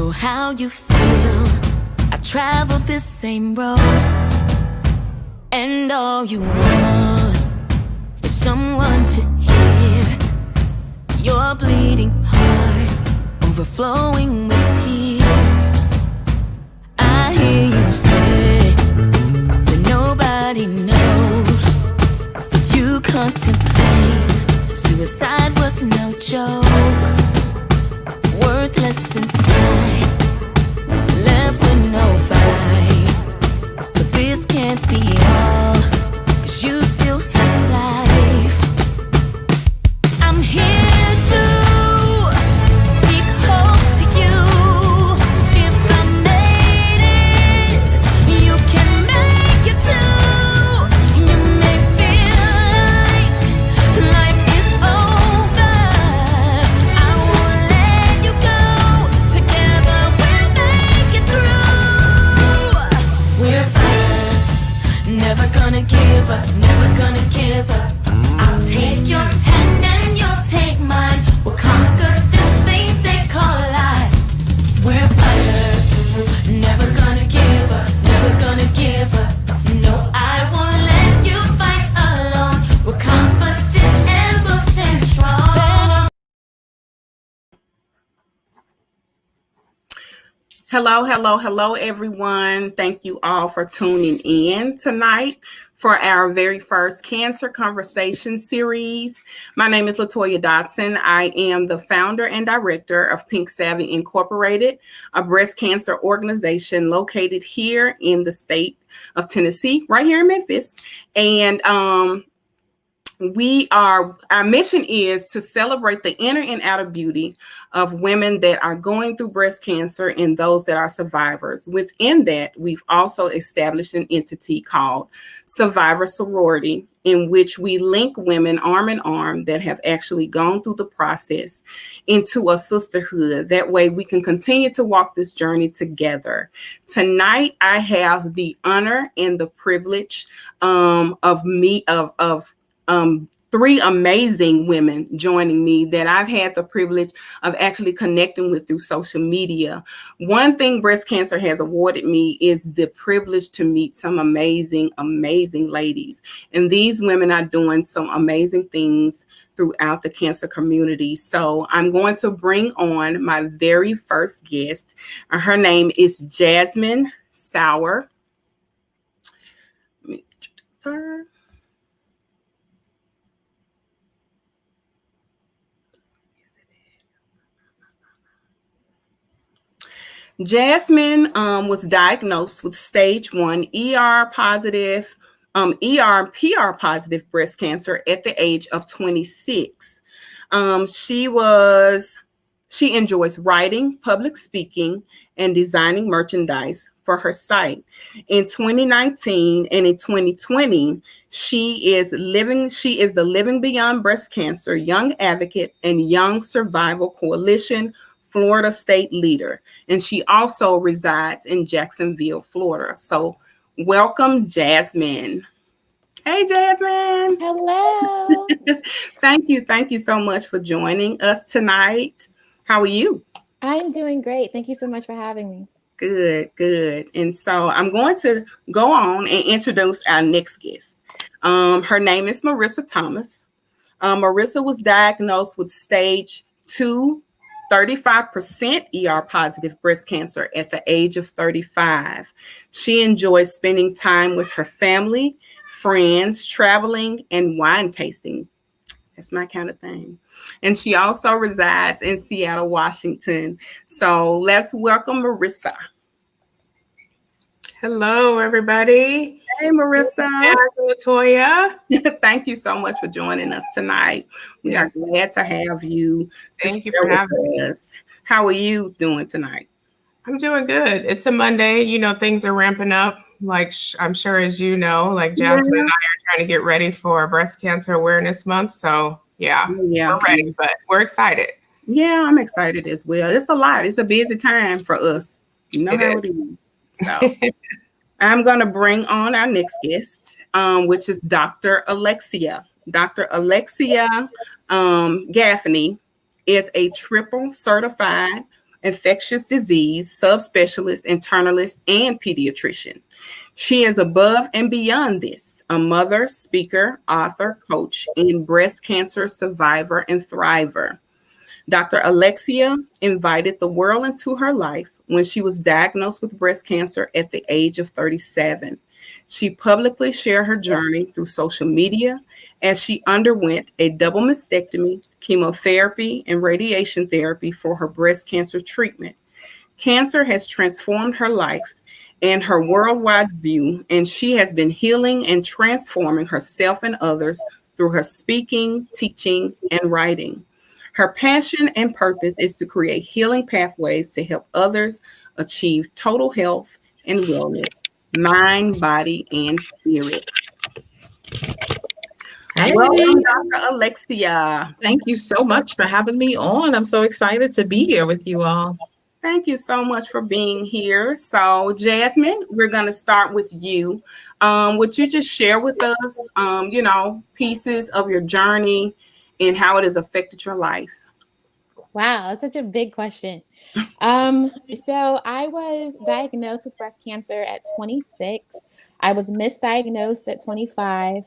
know how you feel. I traveled this same road, and all you want is someone to hear your bleeding heart overflowing with tears. I hear you say that nobody knows, that you contemplate suicide was no joke. Worthless inside, left with no fight. But this can't be all, 'cause you still have life. I'm here to speak hope to you. If I made it, you can make it too. You may feel like life is over. I won't let you go. Together we'll make it through. We're fighters, never gonna give up, never gonna give up. I'll take your hand and you'll take mine. We'll conquer this thing they call life. We're fighters, never gonna give up, never gonna give up. No, I won't let you fight alone. We're confident and we'll stand strong. Hello, everyone. Thank you all for tuning in tonight for our very first Canswer Conversation series. My name is LaToya Dotson. I am the founder and director of Pink Savvy Incorporated, a breast cancer organization located here in the state of Tennessee, right here in Memphis. And our mission is to celebrate the inner and outer beauty of women that are going through breast cancer and those that are survivors. Within that, we've also established an entity called Survivor Sorority, in which we link women arm in arm that have actually gone through the process into a sisterhood. That way we can continue to walk this journey together. Tonight, I have the honor and the privilege of three amazing women joining me that I've had the privilege of actually connecting with through social media. One thing breast cancer has awarded me is the privilege to meet some amazing, amazing ladies. And these women are doing some amazing things throughout the cancer community. So I'm going to bring on my very first guest. Her name is Jasmine Sauer. Let me introduce her. Jasmine was diagnosed with stage 1 ER PR positive breast cancer at the age of 26. She enjoys writing, public speaking, and designing merchandise for her site. In 2019 and in 2020, she is the Living Beyond Breast Cancer Young Advocate and Young Survival Coalition Florida state leader, and she also resides in Jacksonville, Florida. So welcome, Jasmine. Hey, Jasmine. Hello. Thank you so much for joining us tonight. How are you? I'm doing great. Thank you so much for having me. Good. And so I'm going to go on and introduce our next guest. Her name is Marissa Thomas. Marissa was diagnosed with stage 2 35% ER positive breast cancer at the age of 35. She enjoys spending time with her family, friends, traveling, and wine tasting. That's my kind of thing. And she also resides in Seattle, Washington. So let's welcome Marissa. Hello, everybody. Hey, Marissa. LaToya. Thank you so much for joining us tonight. We are glad to have you. Thank you for having me. How are you doing tonight? I'm doing good. It's a Monday. You know, things are ramping up. Like I'm sure, as you know, like Jasmine and I are trying to get ready for Breast Cancer Awareness Month. So we're ready, but we're excited. Yeah, I'm excited as well. It's a lot. It's a busy time for us. You know how it is. So I'm going to bring on our next guest, which is Dr. Alexia. Dr. Alexia Gaffney is a triple certified infectious disease subspecialist, internalist, and pediatrician. She is above and beyond this, a mother, speaker, author, coach, and breast cancer survivor and thriver. Dr. Alexia invited the world into her life when she was diagnosed with breast cancer at the age of 37. She publicly shared her journey through social media as she underwent a double mastectomy, chemotherapy, and radiation therapy for her breast cancer treatment. Cancer has transformed her life and her worldwide view, and she has been healing and transforming herself and others through her speaking, teaching, and writing. Her passion and purpose is to create healing pathways to help others achieve total health and wellness, mind, body, and spirit. Hey, Welcome, Dr. Alexia. thank you so much for having me on. I'm so excited to be here with you all. Thank you so much for being here. So, Jasmine, we're going to start with you. Would you just share with us, pieces of your journey and how it has affected your life? Wow, that's such a big question. So I was diagnosed with breast cancer at 26. I was misdiagnosed at 25.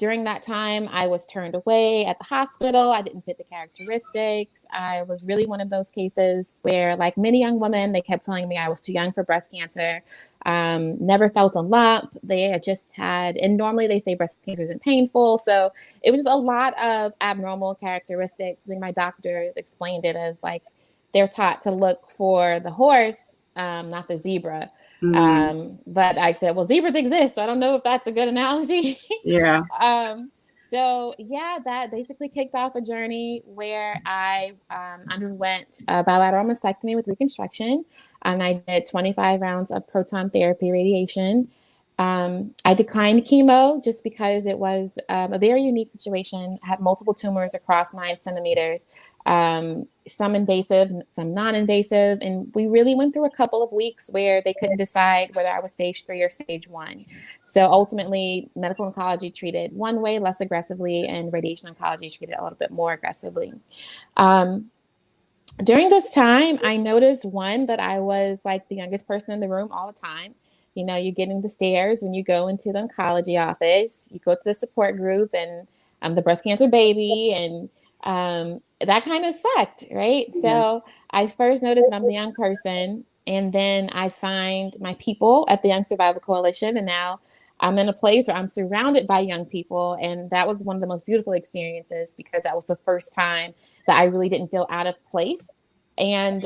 During that time, I was turned away at the hospital. I didn't fit the characteristics. I was really one of those cases where, like many young women, they kept telling me I was too young for breast cancer. Never felt a lump. They had just had, and normally they say breast cancer isn't painful. So it was just a lot of abnormal characteristics. I think my doctors explained it as like they're taught to look for the horse, not the zebra. But I said, well, zebras exist, so I don't know if that's a good analogy. Yeah. So yeah, that basically kicked off a journey where I underwent a bilateral mastectomy with reconstruction, and I did 25 rounds of proton therapy radiation. I declined chemo just because it was a very unique situation. I had multiple tumors across 9 centimeters, some invasive, some non-invasive. And we really went through a couple of weeks where they couldn't decide whether I was stage 3 or stage 1. So ultimately, medical oncology treated one way, less aggressively, and radiation oncology treated a little bit more aggressively. During this time, I noticed that I was like the youngest person in the room all the time. You know, you're getting the stares when you go into the oncology office. You go to the support group, and I'm the breast cancer baby, and that kind of sucked, right? Yeah. So I first noticed I'm the young person, and then I find my people at the Young Survival Coalition, and now I'm in a place where I'm surrounded by young people, and that was one of the most beautiful experiences because that was the first time that I really didn't feel out of place. And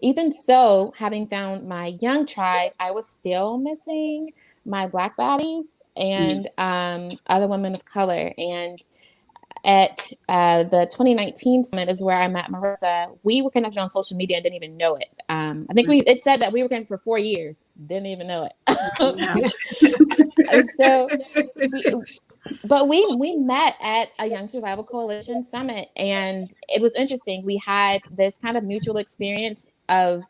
even so, having found my young tribe, I was still missing my Black baddies and other women of color. And at the 2019 summit is where I met Marissa. We were connected on social media and didn't even know it. I think it said that we were connected for 4 years. Didn't even know it. But we met at a Young Survival Coalition summit, and it was interesting. We had this kind of mutual experience of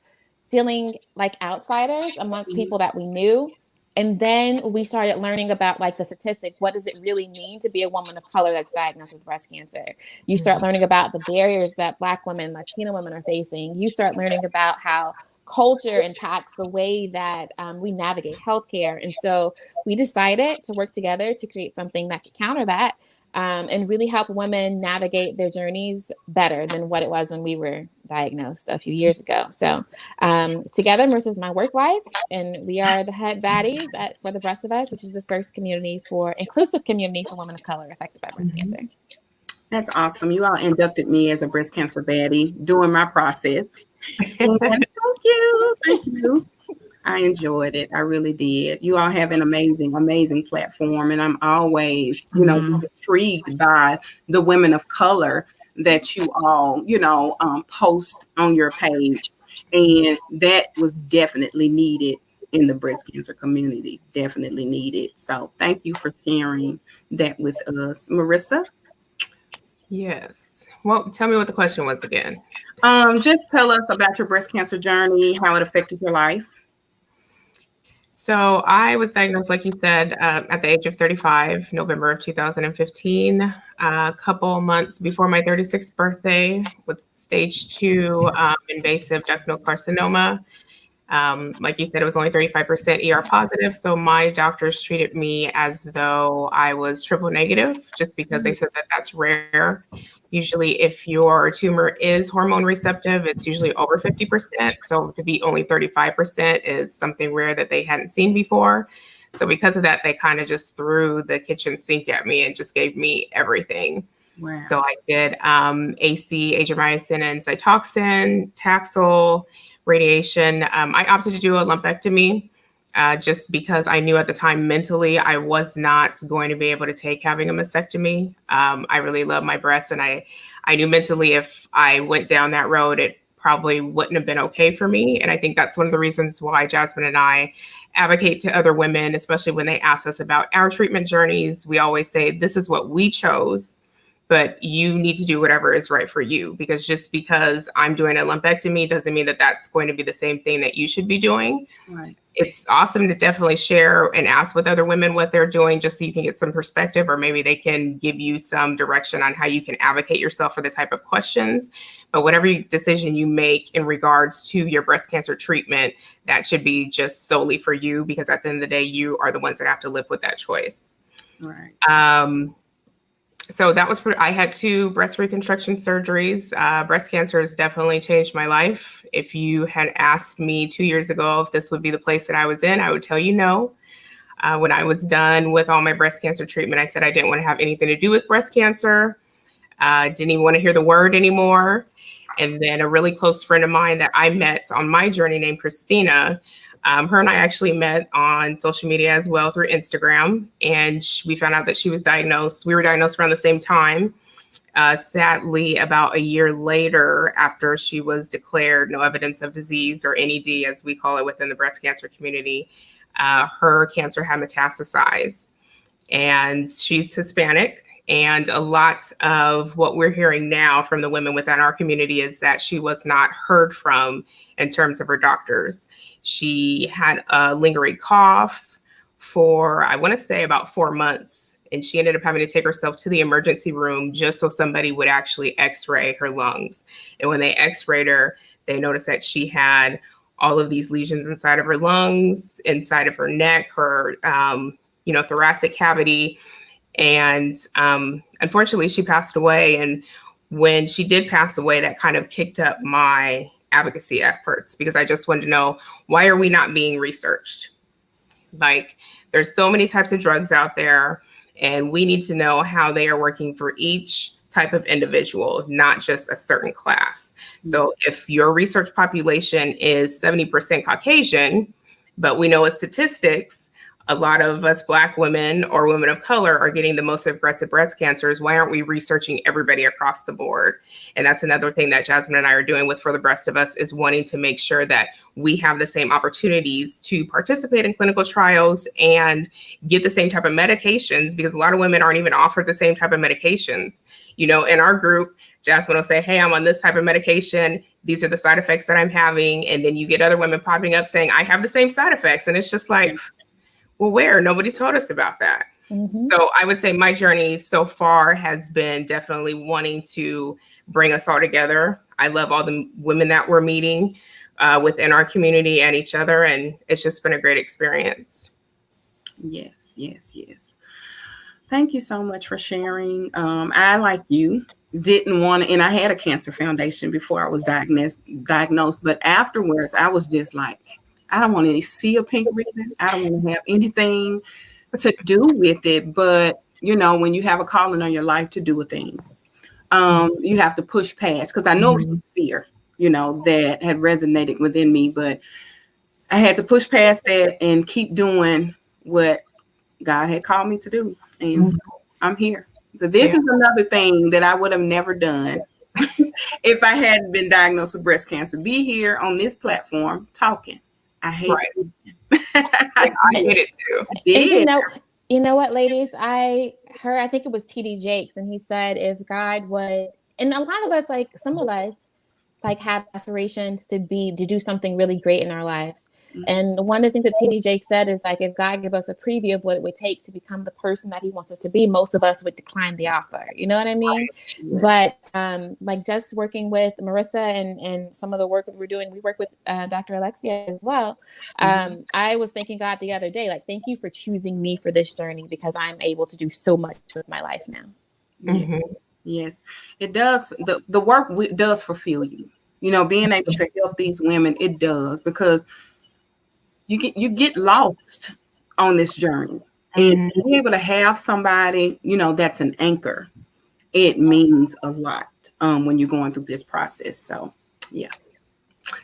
feeling like outsiders amongst people that we knew. And then we started learning about like the statistic. What does it really mean to be a woman of color that's diagnosed with breast cancer? You start learning about the barriers that Black women, Latina women are facing. You start learning about how culture impacts the way that we navigate healthcare. And so we decided to work together to create something that could counter that and really help women navigate their journeys better than what it was when we were diagnosed a few years ago. So together, Marissa is my work wife, and we are the head baddies for the Breast of Us, which is the first inclusive community for women of color affected by breast cancer. That's awesome. You all inducted me as a breast cancer baddie during my process. And thank you. I enjoyed it. I really did. You all have an amazing platform. And I'm always, intrigued by the women of color that you all, post on your page. And that was definitely needed in the breast cancer community. Definitely needed. So thank you for sharing that with us. Marissa? Yes. Well, tell me what the question was again. Just tell us about your breast cancer journey, how it affected your life. So I was diagnosed, like you said, at the age of 35, November of 2015, a couple months before my 36th birthday, with stage 2 invasive ductal carcinoma. Like you said, it was only 35% ER positive. So my doctors treated me as though I was triple negative, just because they said that that's rare. Usually, if your tumor is hormone receptive, it's usually over 50%. So to be only 35% is something rare that they hadn't seen before. So because of that, they kind of just threw the kitchen sink at me and just gave me everything. Wow. So I did AC, Adriamycin, and Cytoxin, Taxol, radiation. I opted to do a lumpectomy just because I knew at the time mentally I was not going to be able to take having a mastectomy. I really love my breasts, and I knew mentally if I went down that road, it probably wouldn't have been okay for me. And I think that's one of the reasons why Jasmine and I advocate to other women, especially when they ask us about our treatment journeys. We always say, this is what we chose, but you need to do whatever is right for you, because just because I'm doing a lumpectomy doesn't mean that that's going to be the same thing that you should be doing. Right. It's awesome to definitely share and ask with other women what they're doing, just so you can get some perspective, or maybe they can give you some direction on how you can advocate yourself for the type of questions. But whatever decision you make in regards to your breast cancer treatment, that should be just solely for you, because at the end of the day, you are the ones that have to live with that choice. Right. So that was I had 2 breast reconstruction surgeries. Breast cancer has definitely changed my life. If you had asked me 2 years ago if this would be the place that I was in, I would tell you no. When I was done with all my breast cancer treatment, I said I didn't want to have anything to do with breast cancer. Didn't even want to hear the word anymore. And then a really close friend of mine that I met on my journey named Christina, her and I actually met on social media as well, through Instagram. And we found out that she was diagnosed. We were diagnosed around the same time. Sadly, about a year later, after she was declared no evidence of disease, or NED, as we call it within the breast cancer community, her cancer had metastasized. And she's Hispanic. And a lot of what we're hearing now from the women within our community is that she was not heard from in terms of her doctors. She had a lingering cough for, I want to say, about 4 months. And she ended up having to take herself to the emergency room just so somebody would actually x-ray her lungs. And when they x-rayed her, they noticed that she had all of these lesions inside of her lungs, inside of her neck, her thoracic cavity. And unfortunately, she passed away. And when she did pass away, that kind of kicked up my advocacy efforts, because I just wanted to know, why are we not being researched? Like, there's so many types of drugs out there, and we need to know how they are working for each type of individual, not just a certain class. So if your research population is 70% Caucasian, but we know as statistics, a lot of us Black women or women of color are getting the most aggressive breast cancers, why aren't we researching everybody across the board? And that's another thing that Jasmine and I are doing with For the Breast of Us, is wanting to make sure that we have the same opportunities to participate in clinical trials and get the same type of medications, because a lot of women aren't even offered the same type of medications. You know, in our group, Jasmine will say, hey, I'm on this type of medication. These are the side effects that I'm having. And then you get other women popping up saying, I have the same side effects. And it's just like, well, where? Nobody told us about that. Mm-hmm. So I would say my journey so far has been definitely wanting to bring us all together. I love all the women that we're meeting within our community and each other. And it's just been a great experience. Yes. Thank you so much for sharing. I, like you, didn't want to, and I had a cancer foundation before I was diagnosed, but afterwards I was just like, I don't want to see a pink ribbon. I don't want to have anything to do with it. But, you know, when you have a calling on your life to do a thing, you have to push past, because I know it was fear, you know, that had resonated within me. But I had to push past that and keep doing what God had called me to do. And so I'm here. So this is another thing that I would have never done if I hadn't been diagnosed with breast cancer. Be here on this platform talking. I hate it. I hate it too. And you know what, ladies? I think it was TD Jakes, and he said, if God would, and a lot of us, like some of us, like have aspirations to do something really great in our lives. And one of the things that TD Jake said is like, if God gave us a preview of what it would take to become the person that he wants us to be, most of us would decline the offer. You know what I mean? But like just working with Marissa and some of the work that we're doing, we work with Dr. Alexia as well. I was thanking God the other day, like, thank you for choosing me for this journey, because I'm able to do so much with my life now. Yes, it does. The work does fulfill you. You know, being able to help these women, it does, because you get lost on this journey, and being able to have somebody, you know, that's an anchor, it means a lot when you're going through this process. So, yeah,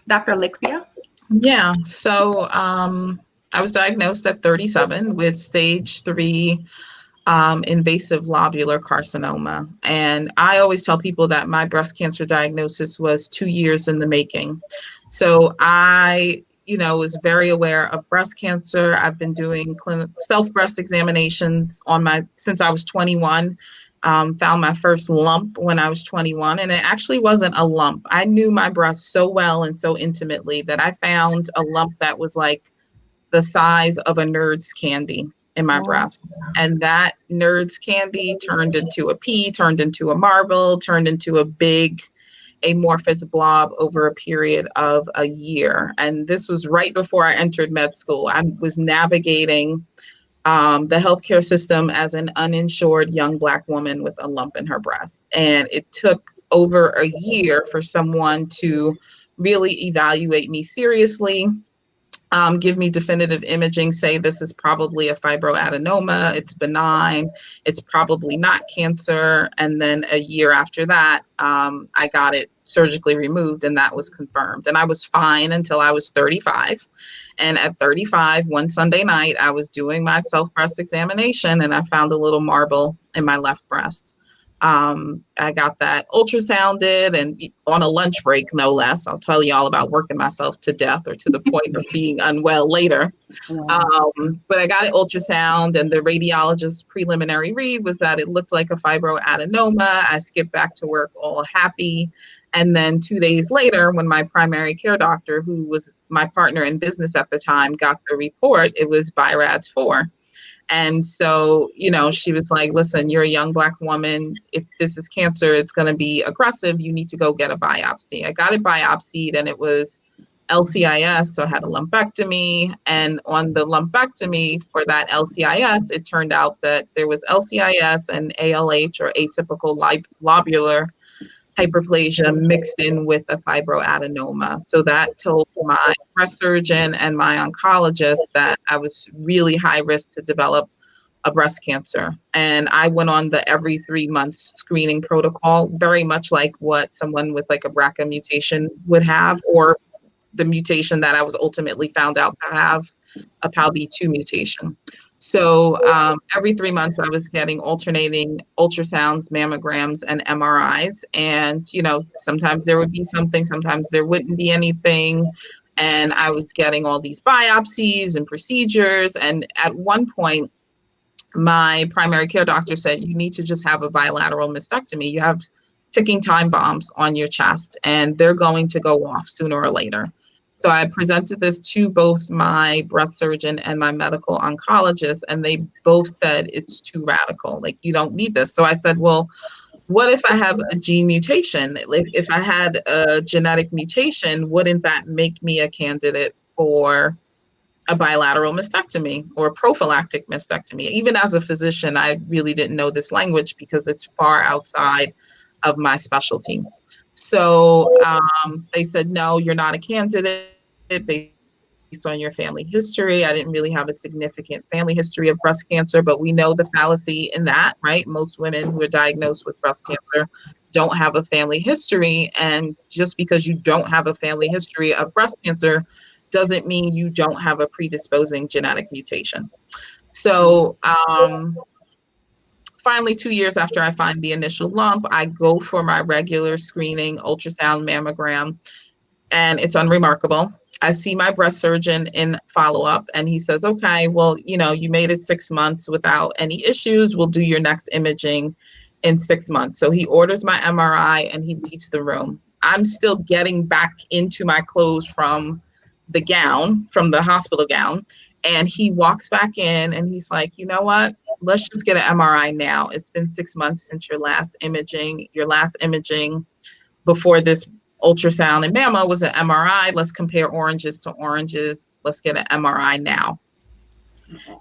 Dr. Alexia. Yeah. So I was diagnosed at 37 with stage 3 invasive lobular carcinoma. And I always tell people that my breast cancer diagnosis was 2 years in the making. So I, was very aware of breast cancer. I've been doing self-breast examinations since I was 21. Found my first lump when I was 21, and it actually wasn't a lump. I knew my breast so well and so intimately that I found a lump that was like the size of a Nerds candy in my breast. And that Nerds candy turned into a pea, turned into a marble, turned into a big amorphous blob over a period of a year. And this was right before I entered med school. I was navigating the healthcare system as an uninsured young Black woman with a lump in her breast. And it took over a year for someone to really evaluate me seriously, give me definitive imaging, say this is probably a fibroadenoma, it's benign, it's probably not cancer. And then a year after that, I got it surgically removed, and that was confirmed. And I was fine until I was 35. And at 35, one Sunday night, I was doing my self-breast examination, and I found a little marble in my left breast. I got that ultrasounded, and on a lunch break, no less. I'll tell you all about working myself to death or to the point of being unwell later. But I got an ultrasound, and the radiologist's preliminary read was that it looked like a fibroadenoma. I skipped back to work all happy. And then 2 days later, when my primary care doctor, who was my partner in business at the time, got the report, it was BI-RADS4. And so, she was like, listen, you're a young Black woman. If this is cancer, it's going to be aggressive. You need to go get a biopsy. I got it biopsied, and it was LCIS. So I had a lumpectomy. And on the lumpectomy for that LCIS, it turned out that there was LCIS and ALH, or atypical lobular hyperplasia, mixed in with a fibroadenoma. So that told my breast surgeon and my oncologist that I was really high risk to develop a breast cancer. And I went on the every 3 months screening protocol, very much like what someone with like a BRCA mutation would have, or the mutation that I was ultimately found out to have, a PALB2 mutation. So every 3 months I was getting alternating ultrasounds, mammograms, and MRIs. And, sometimes there would be something, sometimes there wouldn't be anything. And I was getting all these biopsies and procedures. And at one point, my primary care doctor said, you need to just have a bilateral mastectomy. You have ticking time bombs on your chest, and they're going to go off sooner or later. So I presented this to both my breast surgeon and my medical oncologist, and they both said it's too radical. Like, you don't need this. So I said, well, what if I have a gene mutation? If I had a genetic mutation, wouldn't that make me a candidate for a bilateral mastectomy or prophylactic mastectomy? Even as a physician, I really didn't know this language because it's far outside of my specialty. So they said, no, you're not a candidate based on your family history. I didn't really have a significant family history of breast cancer, but we know the fallacy in that, right? Most women who are diagnosed with breast cancer don't have a family history. And just because you don't have a family history of breast cancer doesn't mean you don't have a predisposing genetic mutation. So finally, 2 years after I find the initial lump, I go for my regular screening, ultrasound, mammogram, and it's unremarkable. I see my breast surgeon in follow-up, and he says, okay, well, you made it 6 months without any issues. We'll do your next imaging in 6 months. So he orders my MRI, and he leaves the room. I'm still getting back into my clothes from the hospital gown. And he walks back in and he's like, you know what? Let's just get an MRI now. It's been 6 months since your last imaging. Your last imaging before this ultrasound and mammo was an MRI. Let's compare oranges to oranges. Let's get an MRI now.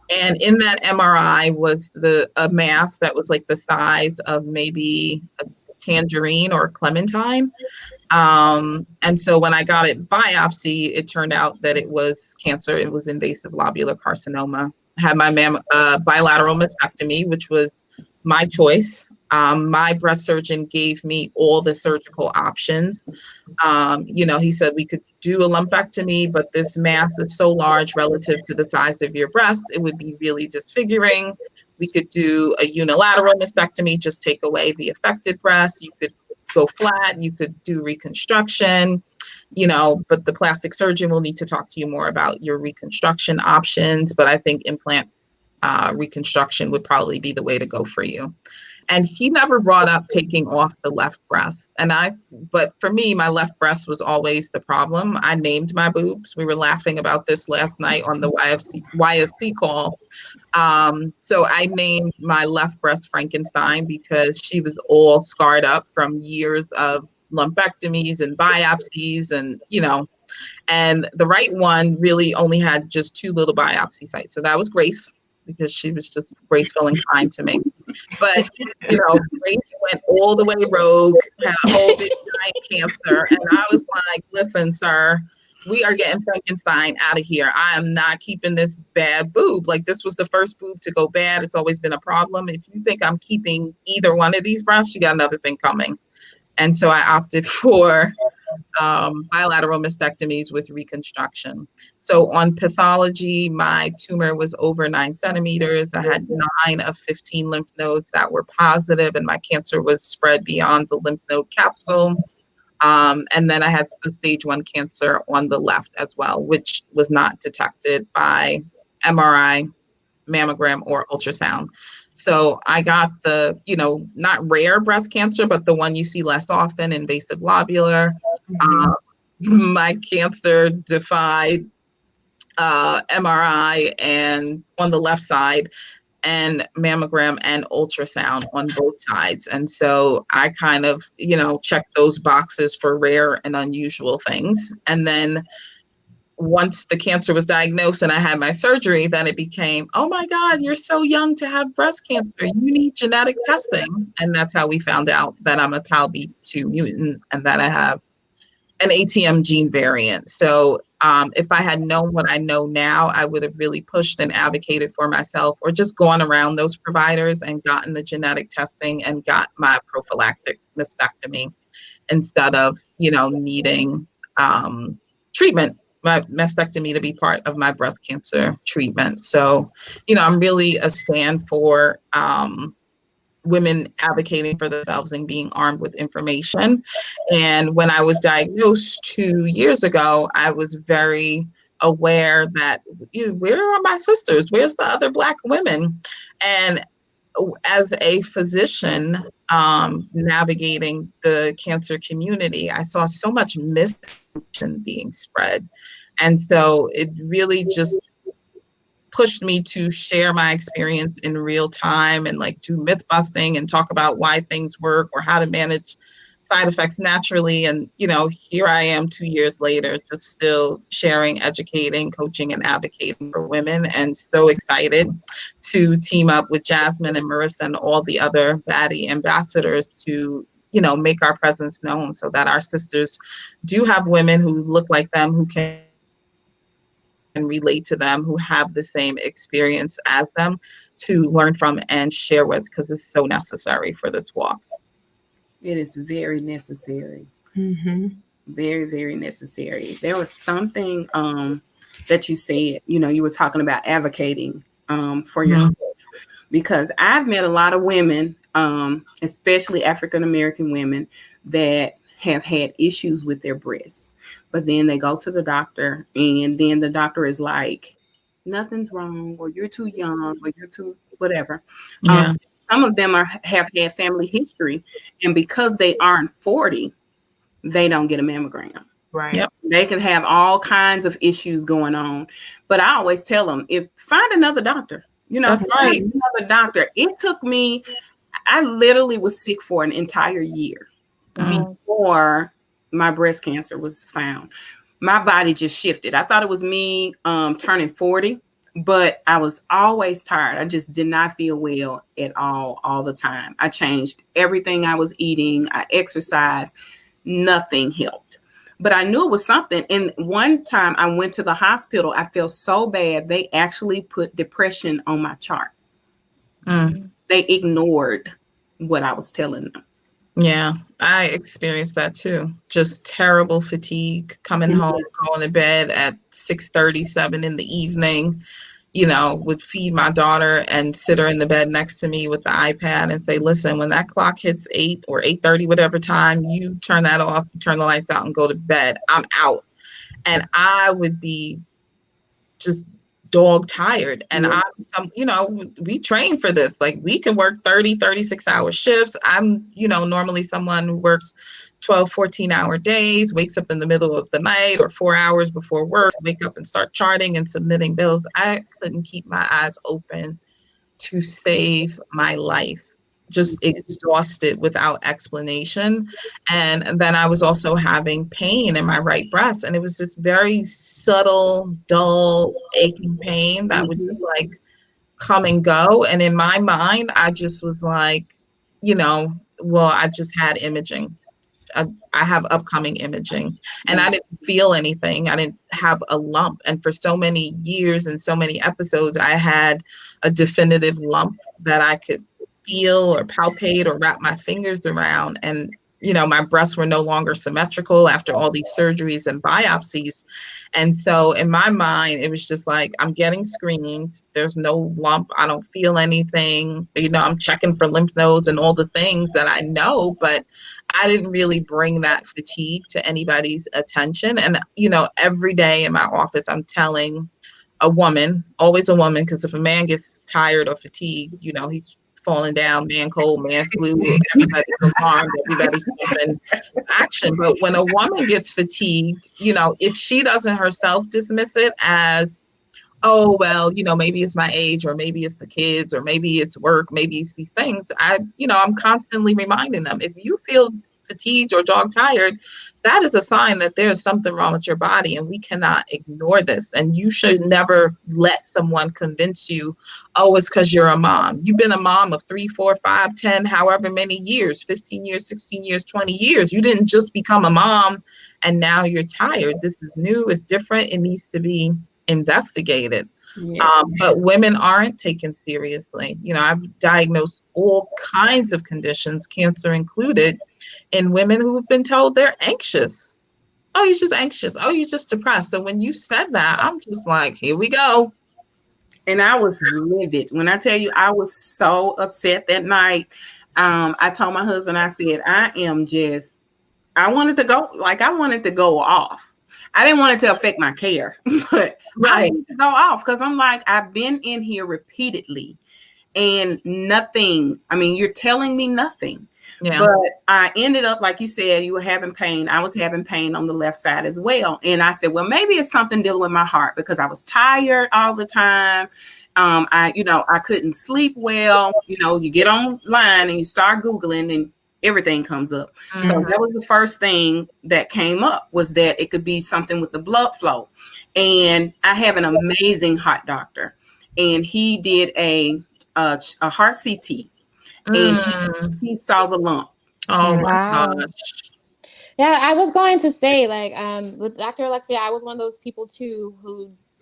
And in that MRI was a mass that was like the size of maybe a tangerine or a clementine. And so when I got it biopsy, it turned out that it was cancer. It was invasive lobular carcinoma. I had my bilateral mastectomy, which was my choice. My breast surgeon gave me all the surgical options. He said we could do a lumpectomy, but this mass is so large relative to the size of your breast, it would be really disfiguring. We could do a unilateral mastectomy, just take away the affected breast. You could go flat, you could do reconstruction, but the plastic surgeon will need to talk to you more about your reconstruction options. But I think implant reconstruction would probably be the way to go for you. And he never brought up taking off the left breast. But for me, my left breast was always the problem. I named my boobs. We were laughing about this last night on the YSC call. So I named my left breast Frankenstein because she was all scarred up from years of lumpectomies and biopsies and the right one really only had just 2 little biopsy sites. So that was Grace, because she was just graceful and kind to me. But, Grace went all the way rogue, had a whole big giant cancer. And I was like, listen, sir, we are getting Frankenstein out of here. I am not keeping this bad boob. Like, this was the first boob to go bad. It's always been a problem. If you think I'm keeping either one of these breasts, you got another thing coming. And so I opted for bilateral mastectomies with reconstruction. So on pathology, my tumor was over 9 centimeters. I had 9 of 15 lymph nodes that were positive, and my cancer was spread beyond the lymph node capsule. And then I had a stage 1 cancer on the left as well, which was not detected by MRI, mammogram, or ultrasound. So I got the, not rare breast cancer, but the one you see less often, invasive lobular. My cancer defied MRI and on the left side, and mammogram and ultrasound on both sides. And so I kind of, checked those boxes for rare and unusual things. And then once the cancer was diagnosed and I had my surgery, then it became, oh my God, you're so young to have breast cancer. You need genetic testing. And that's how we found out that I'm a PALB2 mutant and that I have an ATM gene variant. So if I had known what I know now, I would have really pushed and advocated for myself, or just gone around those providers and gotten the genetic testing and got my prophylactic mastectomy instead of, needing treatment, my mastectomy to be part of my breast cancer treatment. So, I'm really a stand for women advocating for themselves and being armed with information. And when I was diagnosed 2 years ago, I was very aware that, where are my sisters? Where's the other Black women? And as a physician, navigating the cancer community, I saw so much misinformation being spread. And so it really just pushed me to share my experience in real time and do myth busting and talk about why things work or how to manage side effects naturally. And, here I am 2 years later, just still sharing, educating, coaching, and advocating for women, and so excited to team up with Jasmine and Marissa and all the other Baddie ambassadors to, make our presence known so that our sisters do have women who look like them, who can relate to them, who have the same experience as them, to learn from and share with, because it's so necessary for this walk. It is very necessary. Mm-hmm. Very, very necessary. There was something that you said, you were talking about advocating for your health, because I've met a lot of women, especially African-American women, that have had issues with their breasts. But then they go to the doctor, and then the doctor is like, nothing's wrong, or you're too young, or you're too whatever. Yeah. Some of them have had family history, and because they aren't 40, they don't get a mammogram. Right. Yep. They can have all kinds of issues going on. But I always tell them, find another doctor. That's right. Find another doctor. It took me, I literally was sick for an entire year before my breast cancer was found. My body just shifted. I thought it was me turning 40, but I was always tired. I just did not feel well at all the time. I changed everything I was eating. I exercised. Nothing helped. But I knew it was something. And one time I went to the hospital. I felt so bad. They actually put depression on my chart. They ignored what I was telling them. Yeah, I experienced that too. Just terrible fatigue, coming home, going to bed at 6:37 in the evening, would feed my daughter and sit her in the bed next to me with the iPad and say, listen, when that clock hits 8 or 8:30, whatever time, you turn that off, turn the lights out and go to bed. I'm out. And I would be just dog tired. And we train for this. Like, we can work 30, 36-hour shifts. I'm, normally someone who works 12, 14-hour days, wakes up in the middle of the night or 4 hours before work, wake up and start charting and submitting bills. I couldn't keep my eyes open to save my life. Just exhausted without explanation. And then I was also having pain in my right breast. And it was this very subtle, dull, aching pain that would just like come and go. And in my mind, I just was like, I just had imaging. I have upcoming imaging, and I didn't feel anything. I didn't have a lump. And for so many years and so many episodes, I had a definitive lump that I could feel or palpate or wrap my fingers around. And my breasts were no longer symmetrical after all these surgeries and biopsies. And so in my mind, it was just like, I'm getting screened. There's no lump. I don't feel anything. I'm checking for lymph nodes and all the things that I know, but I didn't really bring that fatigue to anybody's attention. And, every day in my office, I'm telling a woman, always a woman, because if a man gets tired or fatigued, he's falling down, man cold, man flu, everybody's alarmed, everybody's in action. But when a woman gets fatigued, if she doesn't herself dismiss it as, oh, well, maybe it's my age, or maybe it's the kids, or maybe it's work, maybe it's these things, I'm constantly reminding them, if you feel fatigued or dog tired, that is a sign that there's something wrong with your body, and we cannot ignore this. And you should never let someone convince you, oh, it's because you're a mom. You've been a mom of 3, 4, 5, 10, however many years, 15 years, 16 years, 20 years. You didn't just become a mom and now you're tired. This is new, it's different, it needs to be investigated. Yes. But women aren't taken seriously. I've diagnosed all kinds of conditions, cancer included, in women who've been told they're anxious. Oh, you're just anxious. Oh, you're just depressed. So when you said that, I'm just like, here we go. And I was livid. When I tell you, I was so upset that night. I told my husband, I said, I wanted to go off. I didn't want it to affect my care, but I wanted to go off because I'm like, I've been in here repeatedly and nothing. I mean, you're telling me nothing. Yeah. But I ended up, like you said, you were having pain. I was having pain on the left side as well. And I said, well, maybe it's something dealing with my heart because I was tired all the time. I couldn't sleep well. You get online and you start Googling and everything comes up. Mm-hmm. So that was the first thing that came up, was that it could be something with the blood flow. And I have an amazing heart doctor, and he did a heart CT. And he saw the lump. Oh my gosh. Yeah, I was going to say, like, with Dr. Alexia, I was one of those people too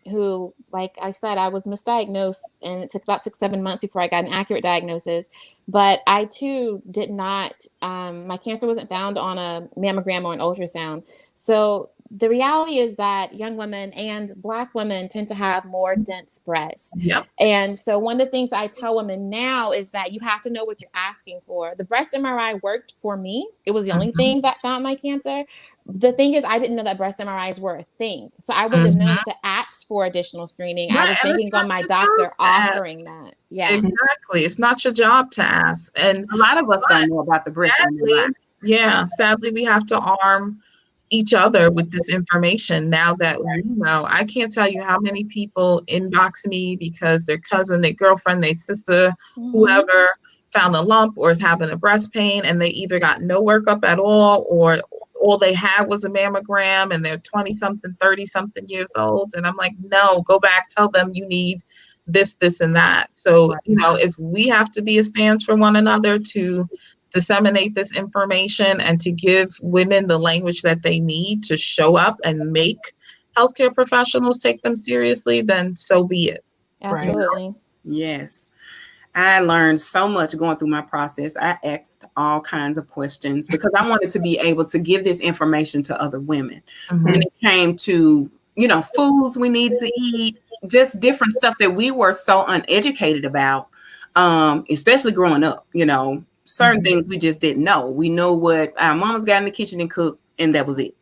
who, like I said, I was misdiagnosed, and it took about 6-7 months before I got an accurate diagnosis. But I too did not, my cancer wasn't found on a mammogram or an ultrasound. So the reality is that young women and Black women tend to have more dense breasts. Yep. And so one of the things I tell women now is that you have to know what you're asking for. The breast MRI worked for me. It was the only thing that found my cancer. The thing is, I didn't know that breast MRIs were a thing. So I would have known to ask for additional screening. Right, I was thinking on my doctor offering that. Yeah, exactly. It's not your job to ask. And a lot of us don't know about the breast MRI. Yeah, sadly, we have to arm each other with this information now that we know. I can't tell you how many people inbox me because their cousin, their girlfriend, their sister, whoever found a lump or is having a breast pain, and they either got no workup at all all they had was a mammogram, and they're 20 something, 30 something years old. And I'm like, no, go back, tell them you need this, and that. So, if we have to be a stance for one another to disseminate this information and to give women the language that they need to show up and make healthcare professionals take them seriously, then so be it. Absolutely. Yes. I learned so much going through my process. I asked all kinds of questions because I wanted to be able to give this information to other women. When it came to, foods we need to eat, just different stuff that we were so uneducated about, especially growing up, certain things we just didn't know. We know what our mamas got in the kitchen and cooked, and that was it.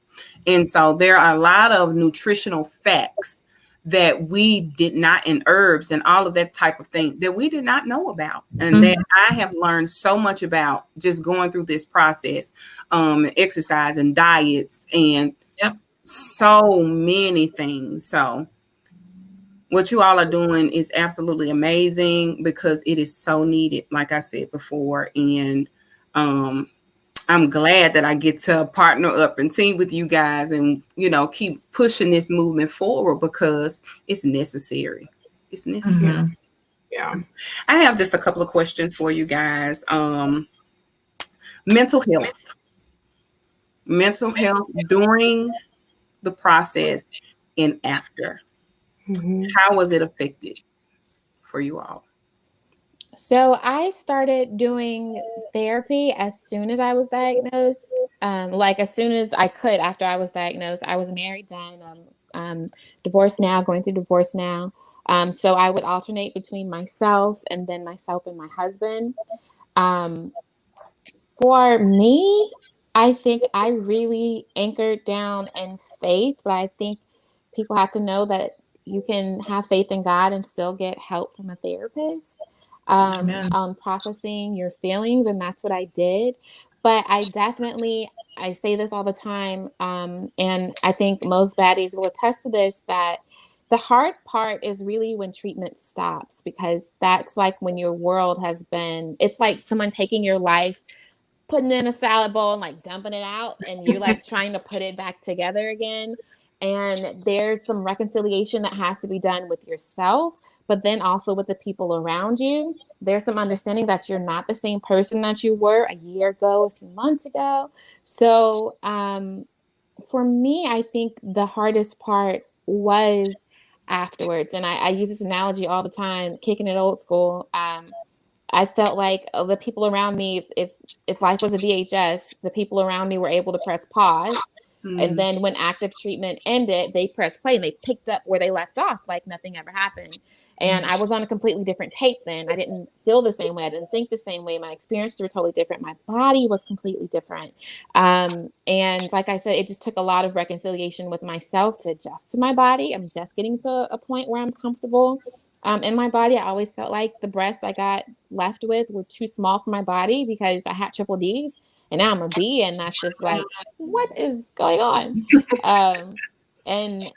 And so there are a lot of nutritional facts that we did not, and herbs and all of that type of thing that we did not know about. And that I have learned so much about just going through this process, exercise and diets and so many things. So what you all are doing is absolutely amazing because it is so needed, like I said before. And I'm glad that I get to partner up and team with you guys and, keep pushing this movement forward because it's necessary. It's necessary. Yeah. I have just a couple of questions for you guys. Mental health during the process and after. How was it affected for you all? So I started doing therapy as soon as I was diagnosed, like as soon as I could after I was diagnosed. I was married then, divorced now, going through divorce now. So I would alternate between myself and my husband. For me, I think I really anchored down in faith, but I think people have to know that you can have faith in God and still get help from a therapist on processing your feelings. And that's what I did. But I say this all the time, and I think most baddies will attest to this, that the hard part is really when treatment stops, because that's like when your world it's like someone taking your life, putting it in a salad bowl and like dumping it out, and you're like trying to put it back together again. And there's some reconciliation that has to be done with yourself, but then also with the people around you. There's some understanding that you're not the same person that you were a year ago, a few months ago. So for me, I think the hardest part was afterwards. And I use this analogy all the time, kicking it old school. I felt like the people around me, if life was a VHS, the people around me were able to press pause. And then when active treatment ended, they pressed play and they picked up where they left off like nothing ever happened. And I was on a completely different tape then. I didn't feel the same way. I didn't think the same way. My experiences were totally different. My body was completely different. And like I said, it just took a lot of reconciliation with myself to adjust to my body. I'm just getting to a point where I'm comfortable in my body. I always felt like the breasts I got left with were too small for my body because I had triple D's, and now I'm a B, and that's just like, what is going on? And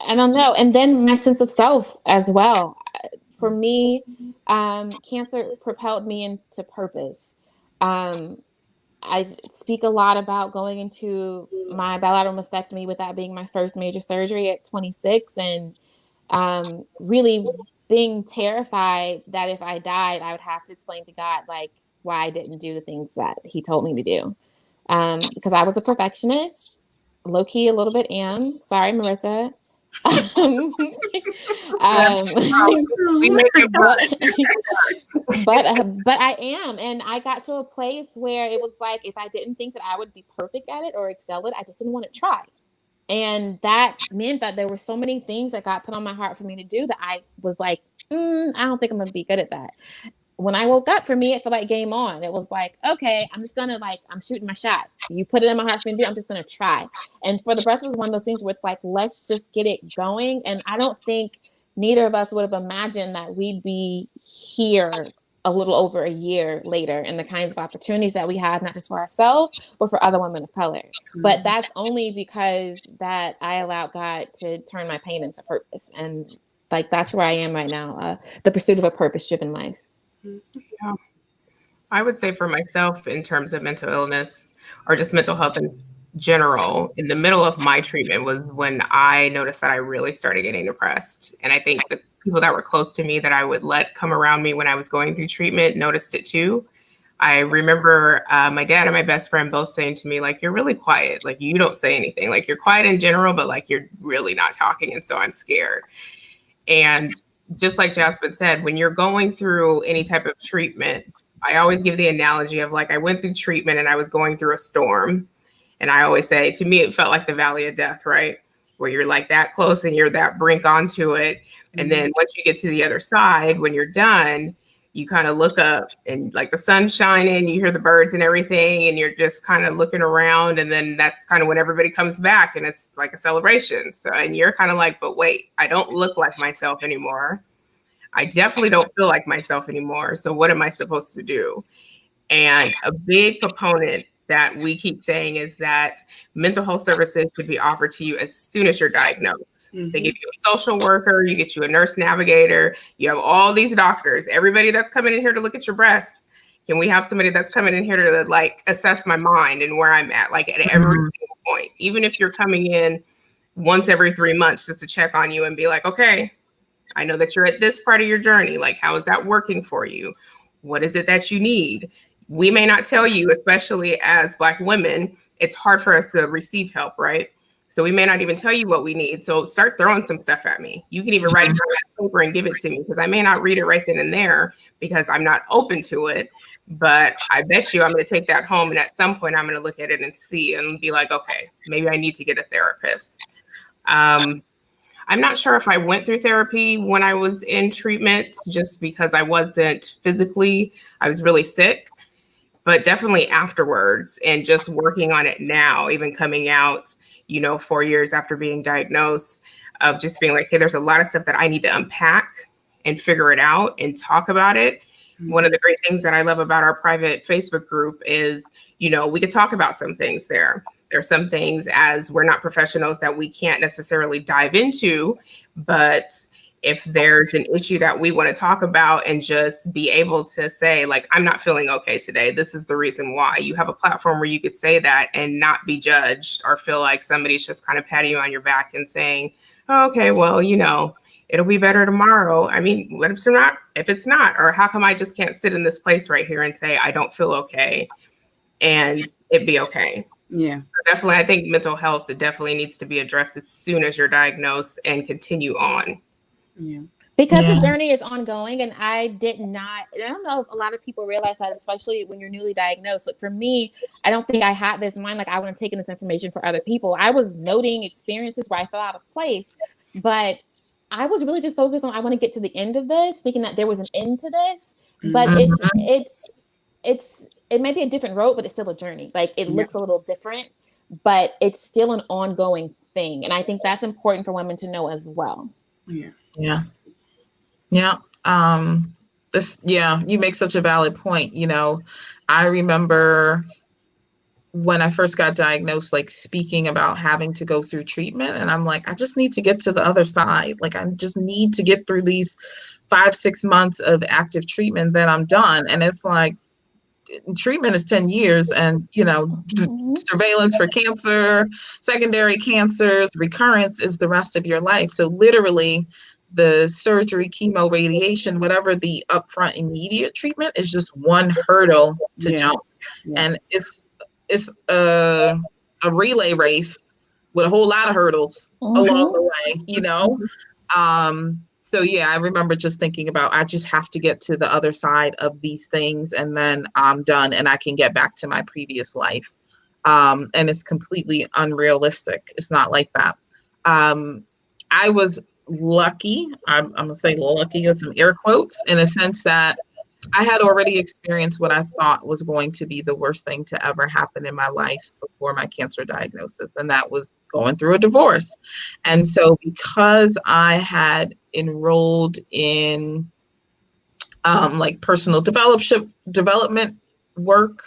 I don't know. And then my sense of self as well. For me, cancer propelled me into purpose. I speak a lot about going into my bilateral mastectomy, with that being my first major surgery at 26, and really being terrified that if I died, I would have to explain to God, like, why I didn't do the things that he told me to do. Because I was a perfectionist, low key a little bit am. Sorry, Marissa. We make it but I am, and I got to a place where it was like, if I didn't think that I would be perfect at it or excel at it, I just didn't want to try. And that meant that there were so many things that got put on my heart for me to do that I was like, I don't think I'm gonna be good at that. When I woke up, for me, it felt like game on. It was like, okay, I'm just gonna, like, I'm shooting my shot. You put it in my heart for me to do, I'm just gonna try. And for the breast, it was one of those things where it's like, let's just get it going. And I don't think neither of us would have imagined that we'd be here a little over a year later, and the kinds of opportunities that we have, not just for ourselves, but for other women of color. But that's only because that I allowed God to turn my pain into purpose. And like, that's where I am right now, the pursuit of a purpose-driven life. Yeah. I would say for myself, in terms of mental illness or just mental health in general, in the middle of my treatment was when I noticed that I really started getting depressed. And I think the people that were close to me that I would let come around me when I was going through treatment noticed it too. I remember my dad and my best friend both saying to me, like, you're really quiet. Like, you don't say anything. Like, you're quiet in general, but like, you're really not talking. And so I'm scared. And just like Jasmine said, when you're going through any type of treatments, I always give the analogy of like, I went through treatment and I was going through a storm. And I always say, to me, it felt like the valley of death, right? Where you're like that close and you're that brink onto it. And then once you get to the other side, when you're done, you kind of look up and like the sun's shining, you hear the birds and everything, and you're just kind of looking around. And then that's kind of when everybody comes back and it's like a celebration. So, and you're kind of like, but wait, I don't look like myself anymore. I definitely don't feel like myself anymore. So what am I supposed to do? And a big proponent that we keep saying is that mental health services should be offered to you as soon as you're diagnosed. They give you a social worker, you get you a nurse navigator, you have all these doctors, everybody that's coming in here to look at your breasts. Can we have somebody that's coming in here to like assess my mind and where I'm at, like at every single point, even if you're coming in once every 3 months just to check on you and be like, okay, I know that you're at this part of your journey. Like, how is that working for you? What is it that you need? We may not tell you, especially as Black women, it's hard for us to receive help, right? So we may not even tell you what we need. So start throwing some stuff at me. You can even write it on paper and give it to me because I may not read it right then and there because I'm not open to it. But I bet you I'm going to take that home. And at some point, I'm going to look at it and see and be like, okay, maybe I need to get a therapist. I'm not sure if I went through therapy when I was in treatment, just because I wasn't physically, I was really sick. But definitely afterwards and just working on it now, even coming out, 4 years after being diagnosed, of just being like, hey, there's a lot of stuff that I need to unpack and figure it out and talk about it. One of the great things that I love about our private Facebook group is, we could talk about some things there. There's some things, as we're not professionals, that we can't necessarily dive into, but if there's an issue that we want to talk about and just be able to say, like, I'm not feeling okay today, this is the reason why. You have a platform where you could say that and not be judged or feel like somebody's just kind of patting you on your back and saying, oh, okay, well, it'll be better tomorrow. I mean, what if it's not, or how come I just can't sit in this place right here and say, I don't feel okay and it be okay? Yeah, so definitely. I think mental health, it definitely needs to be addressed as soon as you're diagnosed and continue on. Yeah. Because the journey is ongoing, and I don't know if a lot of people realize that, especially when you're newly diagnosed. Like for me, I don't think I had this in mind, like I want to take in this information for other people. I was noting experiences where I felt out of place, but I was really just focused on, I want to get to the end of this, thinking that there was an end to this, but it may be a different road, but it's still a journey. Like it looks a little different, but it's still an ongoing thing. And I think that's important for women to know as well. Yeah. You make such a valid point. I remember when I first got diagnosed, like speaking about having to go through treatment. And I'm like, I just need to get to the other side. Like, I just need to get through these 5-6 months of active treatment, then I'm done. And it's like, treatment is 10 years and, surveillance for cancer, secondary cancers, recurrence is the rest of your life. So literally the surgery, chemo, radiation, whatever the upfront immediate treatment is just one hurdle to jump. And it's a relay race with a whole lot of hurdles along the way, So I remember just thinking about, I just have to get to the other side of these things and then I'm done and I can get back to my previous life. And it's completely unrealistic. It's not like that. I was lucky. I'm going to say lucky with some air quotes, in a sense that I had already experienced what I thought was going to be the worst thing to ever happen in my life before my cancer diagnosis. And that was going through a divorce. And so because I had enrolled in like personal development work,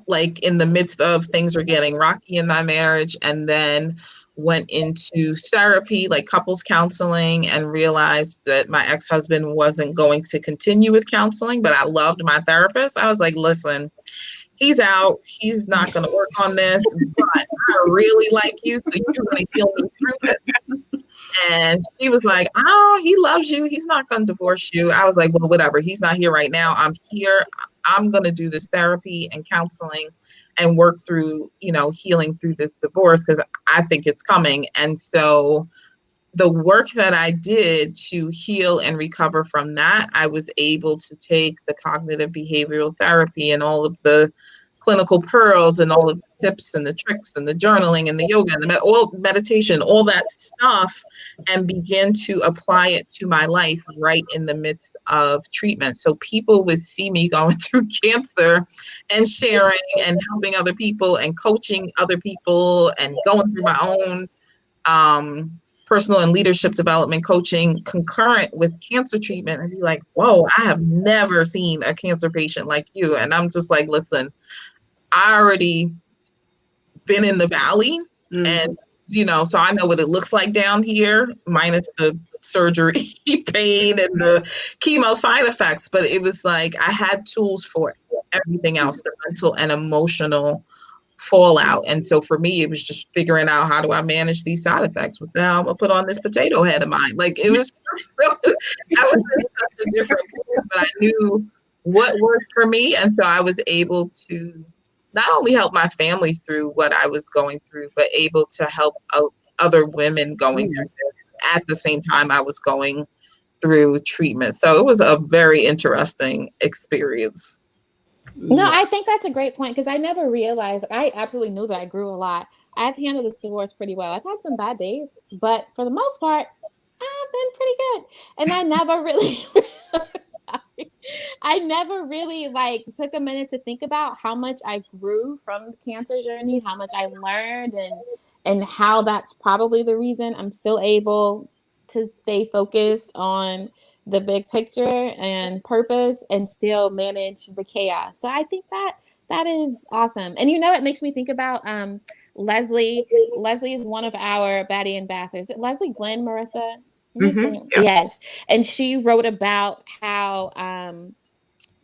like in the midst of things are getting rocky in my marriage, and then went into therapy, like couples counseling, and realized that my ex-husband wasn't going to continue with counseling, but I loved my therapist. I was like, listen, he's out. He's not going to work on this, but I really like you, so you're going to heal me through this. And she was like, oh, he loves you. He's not going to divorce you. I was like, well, whatever. He's not here right now. I'm here. I'm going to do this therapy and counseling and work through, healing through this divorce because I think it's coming. And so the work that I did to heal and recover from that, I was able to take the cognitive behavioral therapy and all of the clinical pearls and all of the tips and the tricks and the journaling and the yoga and all meditation, all that stuff, and begin to apply it to my life right in the midst of treatment. So people would see me going through cancer and sharing and helping other people and coaching other people and going through my own personal and leadership development coaching concurrent with cancer treatment, and be like, whoa, I have never seen a cancer patient like you. And I'm just like, listen, I already been in the valley, and so I know what it looks like down here, minus the surgery pain and the chemo side effects. But it was like I had tools for everything else, the mental and emotional fallout. And so for me, it was just figuring out, how do I manage these side effects? Well, now I'm gonna put on this potato head of mine. Like, it was so, I was in such a different place, but I knew what worked for me. And so I was able to not only help my family through what I was going through, but able to help other women going through this at the same time I was going through treatment. So it was a very interesting experience. No, I think that's a great point, because I never realized, I absolutely knew that I grew a lot. I've handled this divorce pretty well. I've had some bad days, but for the most part, I've been pretty good. And I never really, sorry, I never really took a minute to think about how much I grew from the cancer journey, how much I learned, and how that's probably the reason I'm still able to stay focused on the big picture and purpose and still manage the chaos. So I think that is awesome. And it makes me think about Leslie. Leslie is one of our baddie ambassadors. Is it Leslie Glenn, Marissa? Mm-hmm. Yeah. Yes. And she wrote about how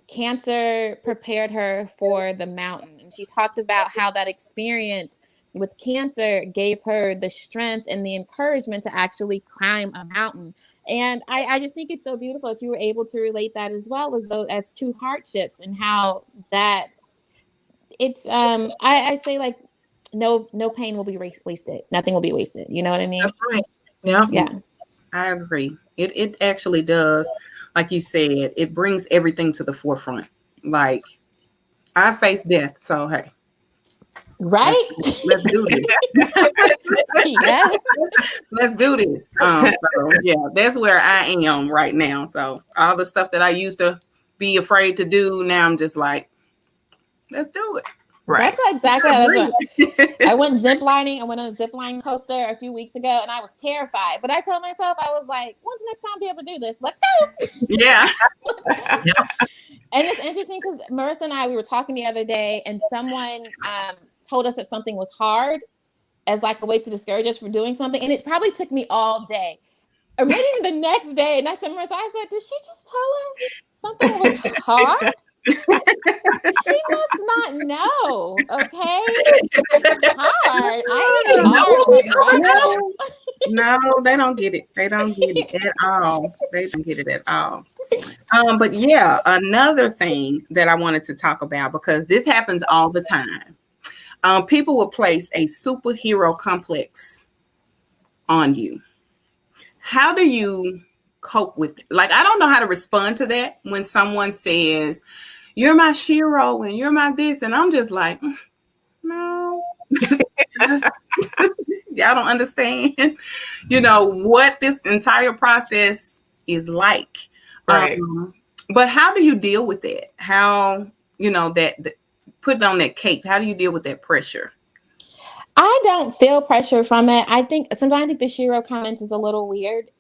cancer prepared her for the mountain. And she talked about how that experience with cancer gave her the strength and the encouragement to actually climb a mountain. And I just think it's so beautiful that you were able to relate that as well as two hardships, and how that it's I say, like, no pain will be wasted. Nothing will be wasted. You know what I mean? That's right. Yeah. Yeah. I agree. It actually does. Like you said, it brings everything to the forefront. Like, I face death, so hey. Right? Let's do this. Yes. Let's do this. So yeah, that's where I am right now. So all the stuff that I used to be afraid to do, now I'm just like, let's do it. Right. That's exactly how I went ziplining. I went on a zipline coaster a few weeks ago, and I was terrified. But I told myself, I was like, when's the next time I'll be able to do this? Let's go. Yeah. And it's interesting because Marissa and I, we were talking the other day, and someone told us that something was hard as like a way to discourage us from doing something. And it probably took me all day, or maybe the next day. And I said, Marissa, I said, did she just tell us something was hard? She must not know. Okay. Hard. I didn't hard. No, they don't get it. They don't get it at all. They don't get it at all. But yeah, another thing that I wanted to talk about, because this happens all the time. People will place a superhero complex on you. How do you cope with it? Like, I don't know how to respond to that when someone says, you're my hero and you're my this. And I'm just like, no. Y'all don't understand, what this entire process is like. Right. But how do you deal with that? How, that putting on that cape, how do you deal with that pressure? I don't feel pressure from it. I think sometimes the hero comment is a little weird.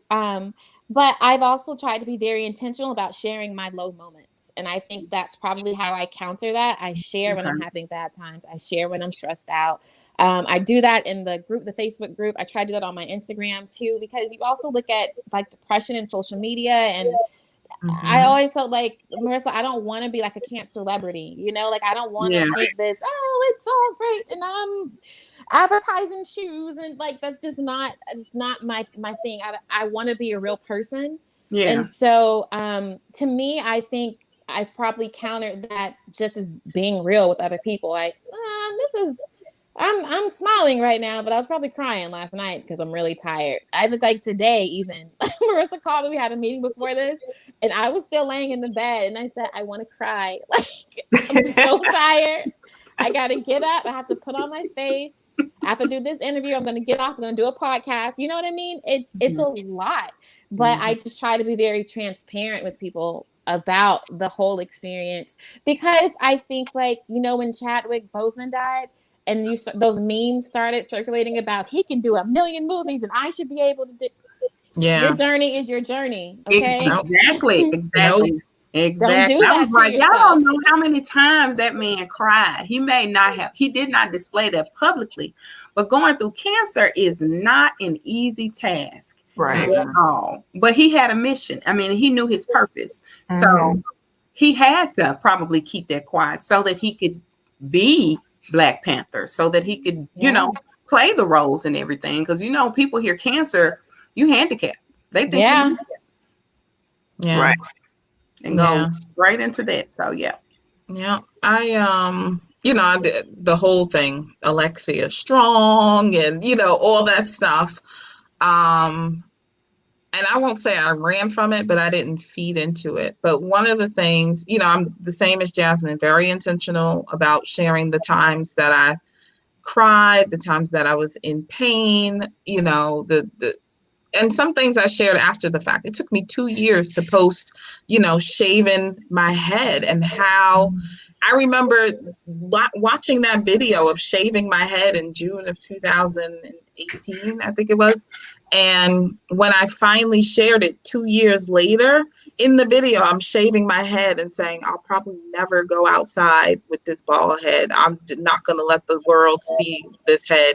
But I've also tried to be very intentional about sharing my low moments. And I think that's probably how I counter that. I share when I'm having bad times. I share when I'm stressed out. I do that in the group, the Facebook group. I try to do that on my Instagram too, because you also look at like depression and social media. And I always felt like, Marissa, I don't want to be like a cancer celebrity, you know, like I don't want to paint this, oh, it's all great. And I'm advertising shoes. And like, that's just not, it's not my thing. I want to be a real person. Yeah. And so to me, I think I've probably countered that just as being real with other people. Like, I'm smiling right now, but I was probably crying last night because I'm really tired. I look like today, even Marissa called me. We had a meeting before this, and I was still laying in the bed, and I said, I want to cry. Like, I'm so tired. I got to get up. I have to put on my face. I have to do this interview. I'm going to get off. I'm going to do a podcast. You know what I mean? It's a lot, but I just try to be very transparent with people about the whole experience, because I think, like, you know, when Chadwick Boseman died, and those memes started circulating about he can do 1 million movies and I should be able to do. Yeah. Your journey is your journey. Okay. Exactly. Exactly. Nope. Don't do that. I was like, y'all don't know how many times that man cried. He did not display that publicly, but going through cancer is not an easy task. Right. At all. But he had a mission. I mean, he knew his purpose. So he had to probably keep that quiet so that he could be Black Panther, so that he could, you know, play the roles and everything. Because, you know, people hear cancer, you handicapped. They think you're handicapped. Yeah. Right. And go right into that. So, yeah. I, you know, the whole thing, Alexia Strong and, you know, all that stuff. And I won't say I ran from it, but I didn't feed into it. But one of the things, you know, I'm the same as Jasmine, very intentional about sharing the times that I cried, the times that I was in pain, you know, and some things I shared after the fact. It took me 2 years to post, you know, shaving my head, and how I remember watching that video of shaving my head in June of 2018, I think it was. And when I finally shared it 2 years later, in the video, I'm shaving my head and saying, I'll probably never go outside with this bald head. I'm not going to let the world see this head.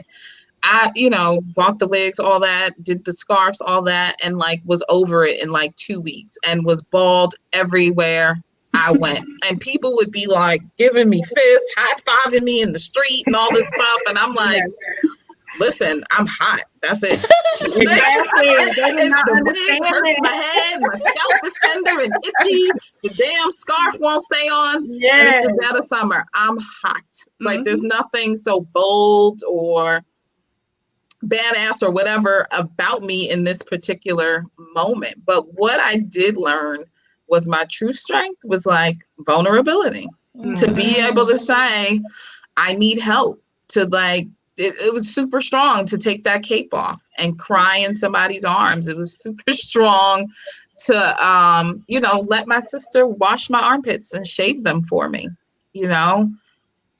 I, you know, bought the wigs, all that, did the scarves, all that, and like was over it in like 2 weeks and was bald everywhere I went. And people would be like giving me fists, high-fiving me in the street and all this stuff. And I'm like, listen, I'm hot. That's it. The wig hurts my head. My scalp is tender and itchy. The damn scarf won't stay on. And it's the dead of summer. I'm hot. Like, there's nothing so bold or badass or whatever about me in this particular moment. But what I did learn was my true strength was like vulnerability. To be able to say, I need help, to like, it was super strong to take that cape off and cry in somebody's arms. It was super strong to, you know, let my sister wash my armpits and shave them for me, you know,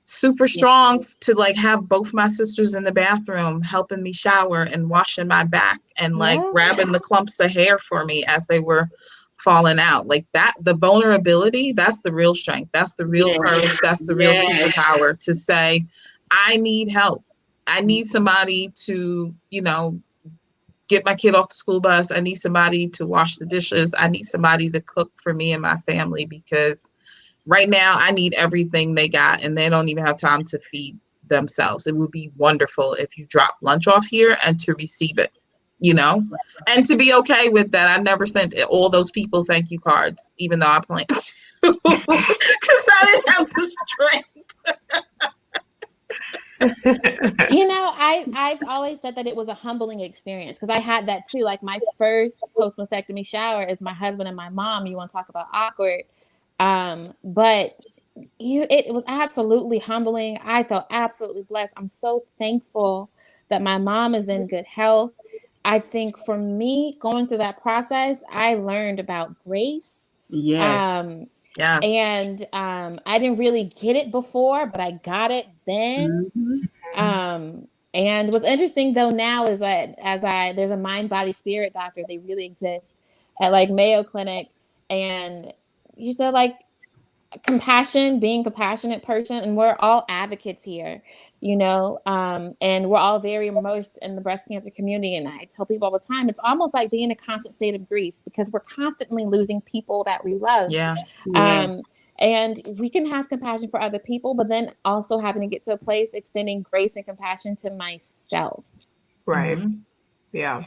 super strong to like have both my sisters in the bathroom helping me shower and washing my back and like grabbing the clumps of hair for me as they were falling out. Like that, the vulnerability, that's the real strength. That's the real courage. That's the real superpower, to say, I need help. I need somebody to, you know, get my kid off the school bus. I need somebody to wash the dishes. I need somebody to cook for me and my family, because right now I need everything they got and they don't even have time to feed themselves. It would be wonderful if you drop lunch off here and to receive it, you know, and to be okay with that. I never sent all those people thank you cards, even though I planned to, because I didn't have the strength. You know, I've always said that it was a humbling experience, because I had that too. Like, my first post-mastectomy shower is my husband and my mom. You want to talk about awkward? But it was absolutely humbling. I felt absolutely blessed. I'm so thankful that my mom is in good health. I think for me, going through that process, I learned about grace. Yes. Yes. And I didn't really get it before, but I got it then. And what's interesting though now is that there's a mind, body, spirit doctor. They really exist. at like Mayo Clinic, and you said like compassion, being a compassionate person, and we're all advocates here, you know, and we're all very immersed in the breast cancer community. And I tell people all the time, it's almost like being in a constant state of grief because we're constantly losing people that we love. Yeah. And we can have compassion for other people, but then also having to get to a place extending grace and compassion to myself. Right. Yeah.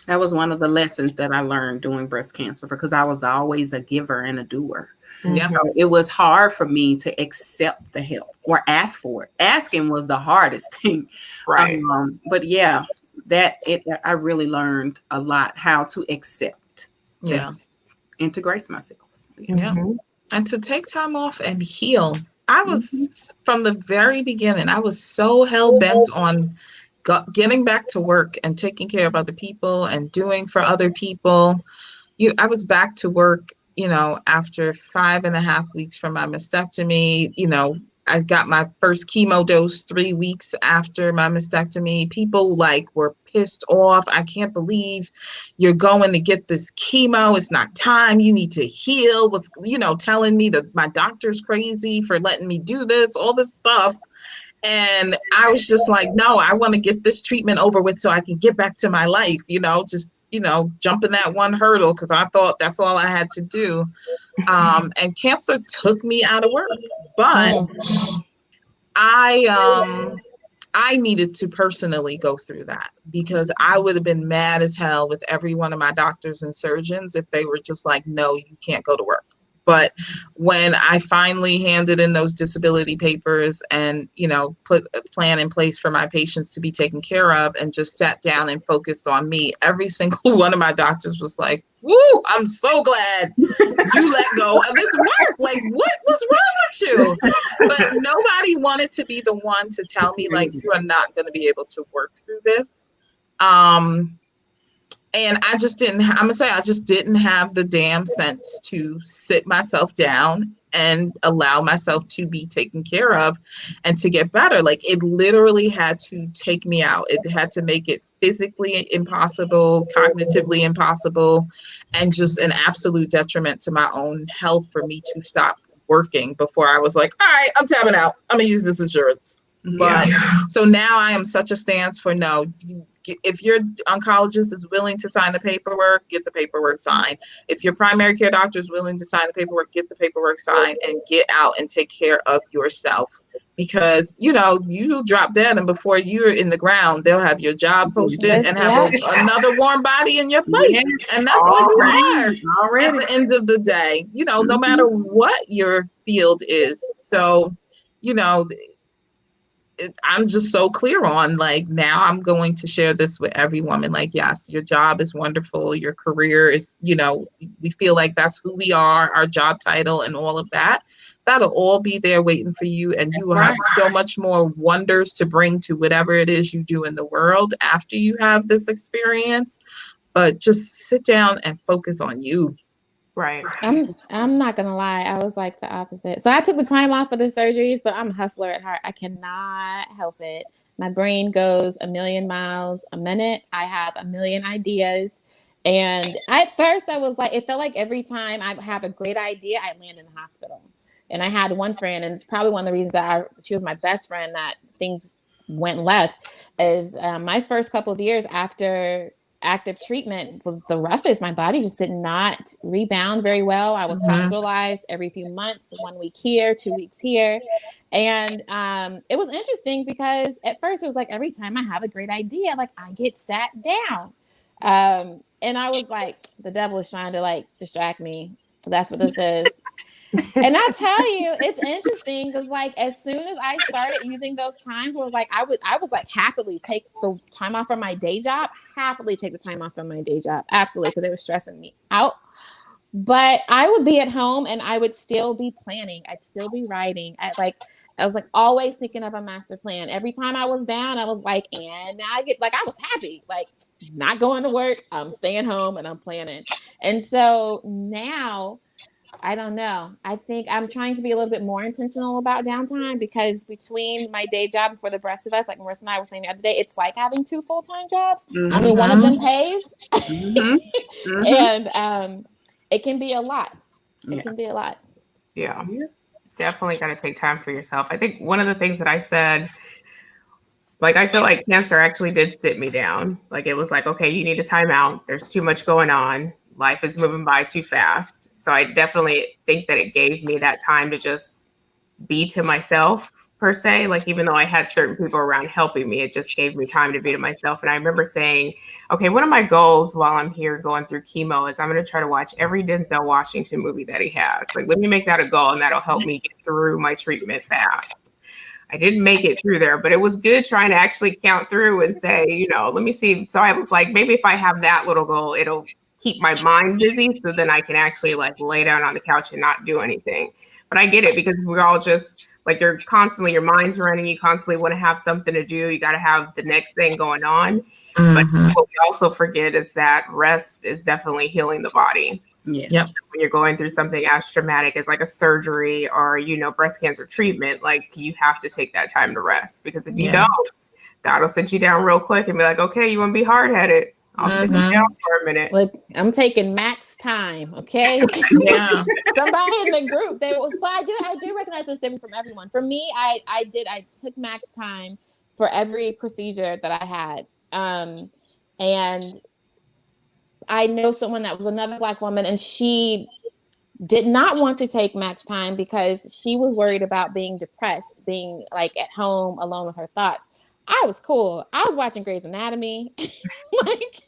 That was one of the lessons that I learned doing breast cancer, because I was always a giver and a doer. Yeah. So it was hard for me to accept the help or ask for it. Asking was the hardest thing. Right. But yeah, I really learned a lot how to accept. Yeah. And to grace myself. Yeah. And to take time off and heal. I was from the very beginning, I was so hell bent on getting back to work and taking care of other people and doing for other people. I was back to work, you know, after 5.5 weeks from my mastectomy. You know, I got my first chemo dose 3 weeks after my mastectomy. People like were pissed off. I can't believe you're going to get this chemo. It's not time. You need to heal. Was, you know, telling me that my doctor's crazy for letting me do this, all this stuff. And I was just like, no, I want to get this treatment over with so I can get back to my life, you know, just, you know, jumping that one hurdle because I thought that's all I had to do. And cancer took me out of work. But I needed to personally go through that because I would have been mad as hell with every one of my doctors and surgeons if they were just like, no, you can't go to work. But when I finally handed in those disability papers and, you know, put a plan in place for my patients to be taken care of and just sat down and focused on me, every single one of my doctors was like, woo, I'm so glad you let go of this work. Like, what was wrong with you? But nobody wanted to be the one to tell me, like, you are not going to be able to work through this. And I just didn't, I'm gonna say, I just didn't have the damn sense to sit myself down and allow myself to be taken care of and to get better. Like, it literally had to take me out. It had to make it physically impossible, cognitively impossible, and just an absolute detriment to my own health for me to stop working before I was like, all right, I'm tapping out. I'm gonna use this insurance. But so now I am such a stance for no. If your oncologist is willing to sign the paperwork, get the paperwork signed. If your primary care doctor is willing to sign the paperwork, get the paperwork signed and get out and take care of yourself. Because, you know, you'll drop dead and before you're in the ground, they'll have your job posted and have another warm body in your place. Yes. And that's all you are at the end of the day, you know, no matter what your field is. So, you know, I'm just so clear on, like, now I'm going to share this with every woman. Like, yes, your job is wonderful. Your career is, you know, we feel like that's who we are, our job title and all of that. That'll all be there waiting for you. And you will have so much more wonders to bring to whatever it is you do in the world after you have this experience. But just sit down and focus on you. Right. I'm not gonna lie, I was like the opposite. So I took the time off for the surgeries, but I'm a hustler at heart. I cannot help it. My brain goes a million miles a minute. I have a million ideas. And at first I was like, it felt like every time I have a great idea, I land in the hospital. And I had one friend, and it's probably one of the reasons that she was my best friend, that things went left, is my first couple of years after active treatment was the roughest. My body just did not rebound very well. I was hospitalized every few months, 1 week here, 2 weeks here. And it was interesting because at first it was like every time I have a great idea, like I get sat down. And I was like, the devil is trying to like distract me. So that's what this is. And I tell you, it's interesting because like as soon as I started using those times where like I was like happily take the time off from my day job, absolutely, because it was stressing me out. But I would be at home and I would still be planning. I'd still be writing. I was like always thinking of a master plan. Every time I was down, I was like, and now I get like, I was happy, like not going to work. I'm staying home and I'm planning. And so now, I don't know. I think I'm trying to be a little bit more intentional about downtime because between my day job and For the Rest of Us, like Marissa and I were saying the other day, it's like having 2 full-time jobs. Only one of them pays. And it can be a lot. It can be a lot. Yeah. Definitely got to take time for yourself. I think one of the things that I said, like, I feel like cancer actually did sit me down. Like, it was like, okay, you need a timeout. There's too much going on. Life is moving by too fast. So I definitely think that it gave me that time to just be to myself, per se. Like, even though I had certain people around helping me, it just gave me time to be to myself. And I remember saying, okay, one of my goals while I'm here going through chemo is I'm going to try to watch every Denzel Washington movie that he has. Like, let me make that a goal, and that'll help me get through my treatment fast. I didn't make it through there, but it was good trying to actually count through and say, you know, let me see. So I was like, maybe if I have that little goal, it'll keep my mind busy, so then I can actually like lay down on the couch and not do anything. But I get it, because we're all just like, you're constantly, your mind's running. You constantly want to have something to do. You got to have the next thing going on. But what we also forget is that rest is definitely healing the body. Yes. Yep. When you're going through something as traumatic as like a surgery or, you know, breast cancer treatment, like, you have to take that time to rest, because if you don't, God will sit you down real quick and be like, okay, you want to be hard-headed? I'll sit you down for a minute. Look, I'm taking max time, okay? Yeah. Somebody in the group, but I do recognize this different from everyone. For me, I took max time for every procedure that I had. And I know someone that was another Black woman, and she did not want to take max time because she was worried about being depressed, being like at home alone with her thoughts. I was cool. I was watching Grey's Anatomy. Like,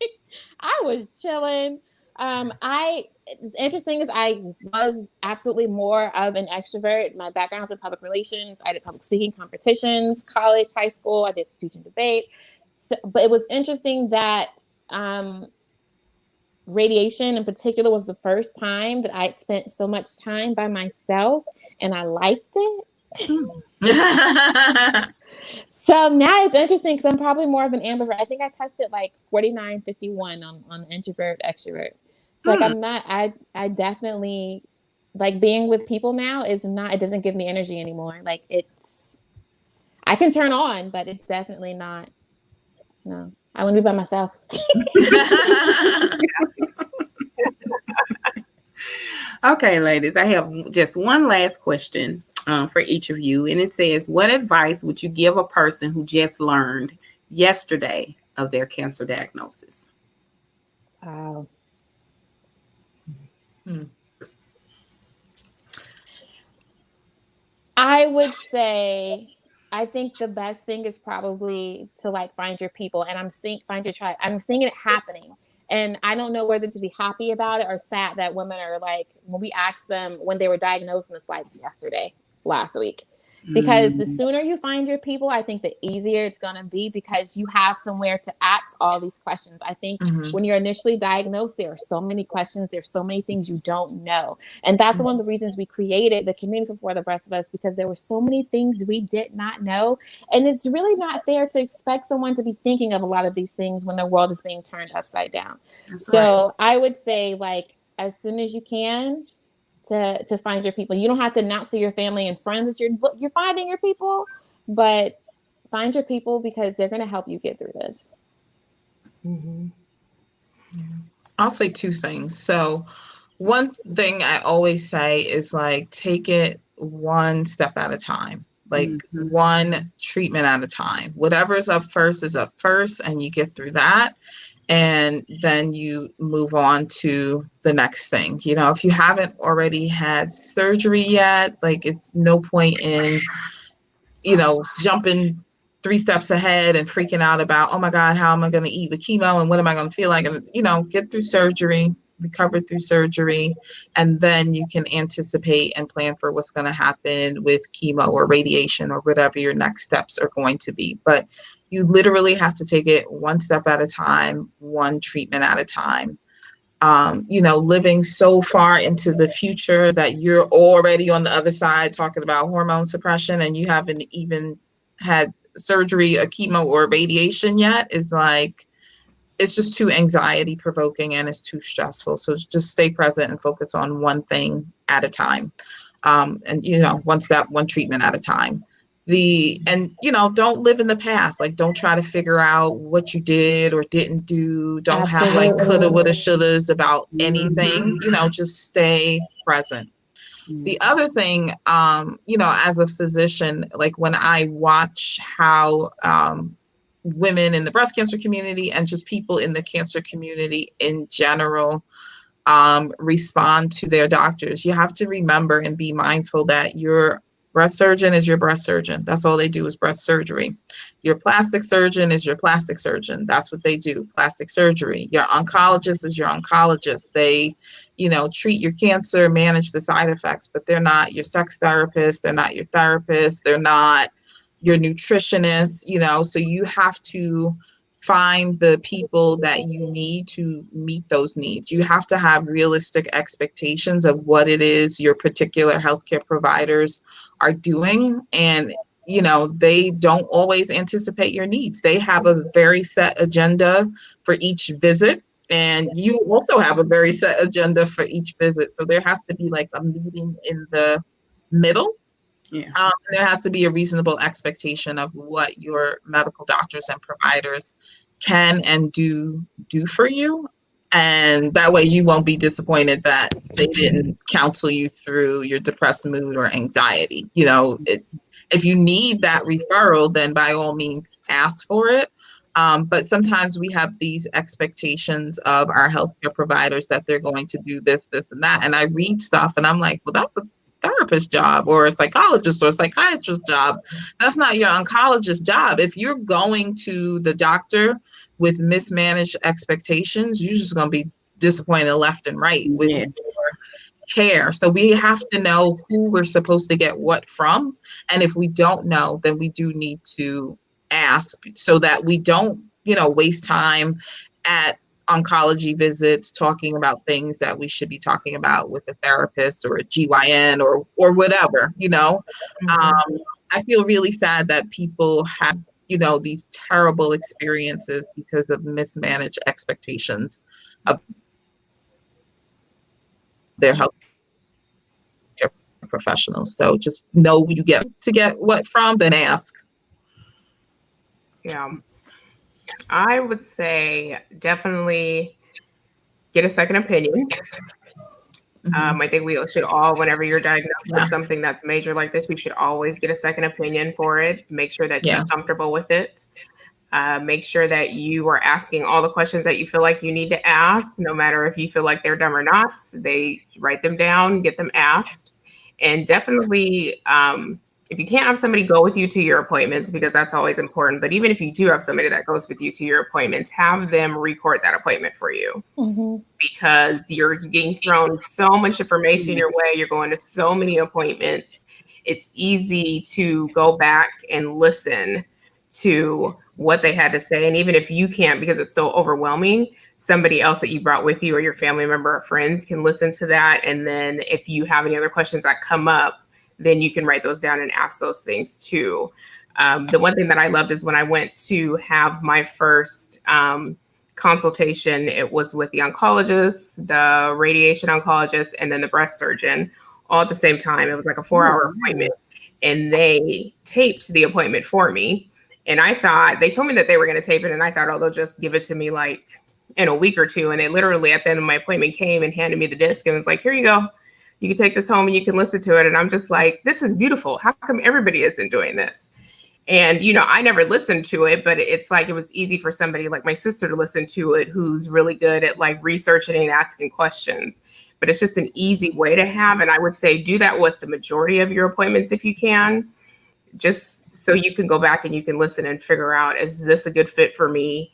I was chilling. It's interesting is I was absolutely more of an extrovert. My background was in public relations. I did public speaking competitions, college, high school. I did speech and debate. So, but it was interesting that radiation in particular was the first time that I'd spent so much time by myself, and I liked it. So now it's interesting because I'm probably more of an ambivert. I think I tested like 49-51 on introvert extrovert. So like I'm not. I definitely like being with people now is not. It doesn't give me energy anymore. Like I can turn on, but it's definitely not. No, I want to be by myself. Okay, ladies, I have just one last question for each of you. And it says, what advice would you give a person who just learned yesterday of their cancer diagnosis? Wow. I would say, I think the best thing is probably to like find your people, and find your tribe. I'm seeing it happening. And I don't know whether to be happy about it or sad that women are like, when we ask them when they were diagnosed, and it's like yesterday, last week. Because the sooner you find your people, I think the easier it's going to be, because you have somewhere to ask all these questions. I think when you're initially diagnosed, there are so many questions. There's so many things you don't know. And that's one of the reasons we created the community for the rest of us, because there were so many things we did not know. And it's really not fair to expect someone to be thinking of a lot of these things when the world is being turned upside down. So I would say, like, as soon as you can, to find your people. You don't have to announce to your family and friends that you're finding your people, but find your people, because they're going to help you get through this. I'll say two things. So one thing I always say is like, take it one step at a time, like one treatment at a time. Whatever's up first is up first, and you get through that. And then you move on to the next thing. You know, if you haven't already had surgery yet, like, it's no point in, you know, jumping 3 steps ahead and freaking out about, oh my God, how am I going to eat with chemo? And what am I going to feel like? And, you know, get through surgery, recover through surgery, and then you can anticipate and plan for what's going to happen with chemo or radiation or whatever your next steps are going to be. But you literally have to take it one step at a time, one treatment at a time. You know, living so far into the future that you're already on the other side talking about hormone suppression, and you haven't even had surgery, a chemo, or radiation yet, is like, it's just too anxiety provoking, and it's too stressful. So just stay present and focus on one thing at a time. And, you know, one step, one treatment at a time. don't live in the past. Like, don't try to figure out what you did or didn't do. Don't have like coulda, woulda, shouldas about anything. Just stay present. The other thing, as a physician, like when I watch how women in the breast cancer community and just people in the cancer community in general respond to their doctors, you have to remember and be mindful that your breast surgeon is your breast surgeon. That's all they do is breast surgery. Your plastic surgeon is your plastic surgeon. That's what they do, plastic surgery. Your oncologist is your oncologist. They, treat your cancer, manage the side effects, but they're not your sex therapist. They're not your therapist. They're not your nutritionist, so you have to find the people that you need to meet those needs. You have to have realistic expectations of what it is your particular healthcare providers are doing. And, they don't always anticipate your needs. They have a very set agenda for each visit. And you also have a very set agenda for each visit. So there has to be like a meeting in the middle. Yeah. There has to be a reasonable expectation of what your medical doctors and providers can and do for you. And that way you won't be disappointed that they didn't counsel you through your depressed mood or anxiety. If you need that referral, then by all means ask for it. But sometimes we have these expectations of our healthcare providers that they're going to do this, this, and that. And I read stuff and I'm like, well, that's a therapist job or a psychologist or a psychiatrist job. That's not your oncologist job. If you're going to the doctor with mismanaged expectations, you're just going to be disappointed left and right with your care. So we have to know who we're supposed to get what from. And if we don't know, then we do need to ask so that we don't, waste time at oncology visits talking about things that we should be talking about with a therapist or a GYN or whatever, I feel really sad that people have, these terrible experiences because of mismanaged expectations of their health professionals. So just know who you get to get what from, then ask. Yeah. I would say definitely get a second opinion. I think we should all, whenever you're diagnosed with something that's major like this, you should always get a second opinion for it. Make sure that you're comfortable with it. Make sure that you are asking all the questions that you feel like you need to ask, no matter if you feel like they're dumb or not. They write them down, get them asked. And definitely, if you can't have somebody go with you to your appointments, because that's always important, but even if you do have somebody that goes with you to your appointments, have them record that appointment for you. Because you're getting thrown so much information your way. You're going to so many appointments. It's easy to go back and listen to what they had to say. And even if you can't, because it's so overwhelming, somebody else that you brought with you or your family member or friends can listen to that. And then if you have any other questions that come up, then you can write those down and ask those things too. The one thing that I loved is when I went to have my first consultation, it was with the oncologist, the radiation oncologist, and then the breast surgeon all at the same time. It was like a 4-hour appointment, and they taped the appointment for me. And I thought, they told me that they were going to tape it, and I thought, oh, they'll just give it to me like in a week or two. And they literally at the end of my appointment came and handed me the disc and was like, here you go. You can take this home and you can listen to it. And I'm just like, this is beautiful. How come everybody isn't doing this? And, I never listened to it, but it's like, it was easy for somebody like my sister to listen to it, who's really good at like researching and asking questions. But it's just an easy way to have. And I would say do that with the majority of your appointments if you can, just so you can go back and you can listen and figure out, is this a good fit for me?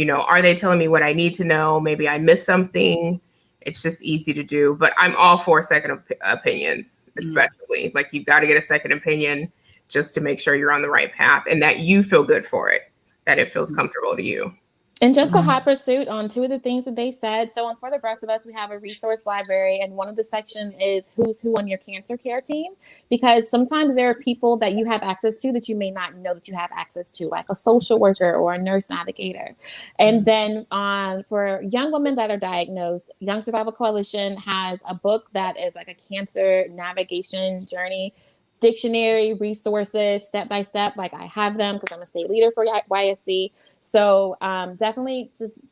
Are they telling me what I need to know? Maybe I missed something. It's just easy to do. But I'm all for second opinions, especially. Like, you've got to get a second opinion just to make sure you're on the right path and that you feel good for it, that it feels comfortable to you. And just a hot pursuit on two of the things that they said. So on For the Breast of Us, we have a resource library, and one of the sections is who's who on your cancer care team, because sometimes there are people that you have access to that you may not know that you have access to, like a social worker or a nurse navigator. And then for young women that are diagnosed, Young Survival Coalition has a book that is like a cancer navigation journey dictionary, resources, step by step. Like I have them because I'm a state leader for YSC. So definitely just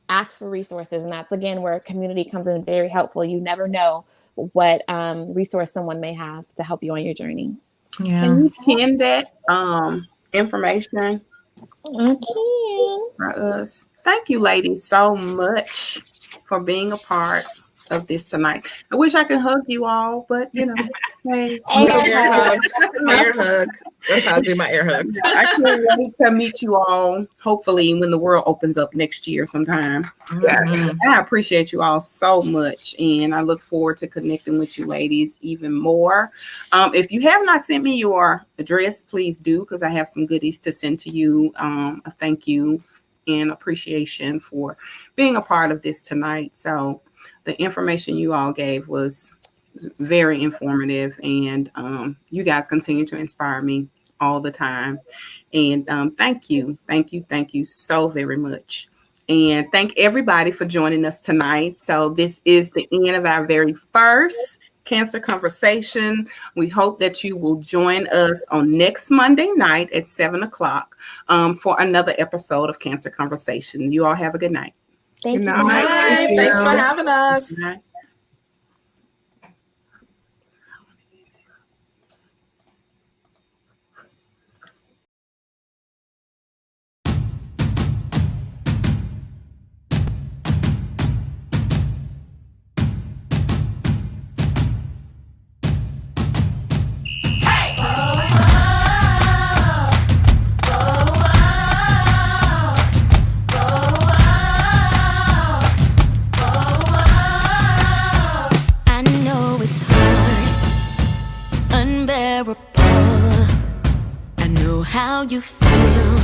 ask for resources. And that's, again, where community comes in very helpful. You never know what resource someone may have to help you on your journey. Yeah. Can you pin that information I can. for us? Thank you, ladies, so much for being a part of this tonight. I wish I could hug you all, but you know, hey, Air hug. Air hug. That's how I do my air hugs. I can't wait to meet you all, hopefully when the world opens up next year sometime. Mhm. I appreciate you all so much, and I look forward to connecting with you ladies even more. If you have not sent me your address, please do, because I have some goodies to send to you. A thank you and appreciation for being a part of this tonight. So the information you all gave was very informative, and you guys continue to inspire me all the time. And thank you so very much. And thank everybody for joining us tonight. So this is the end of our very first Canswer Conversation. We hope that you will join us on next Monday night at 7:00 for another episode of Canswer Conversation. You all have a good night. Thank you. Bye. Thanks for having us. Good night. I know it's hard, unbearable. I know how you feel.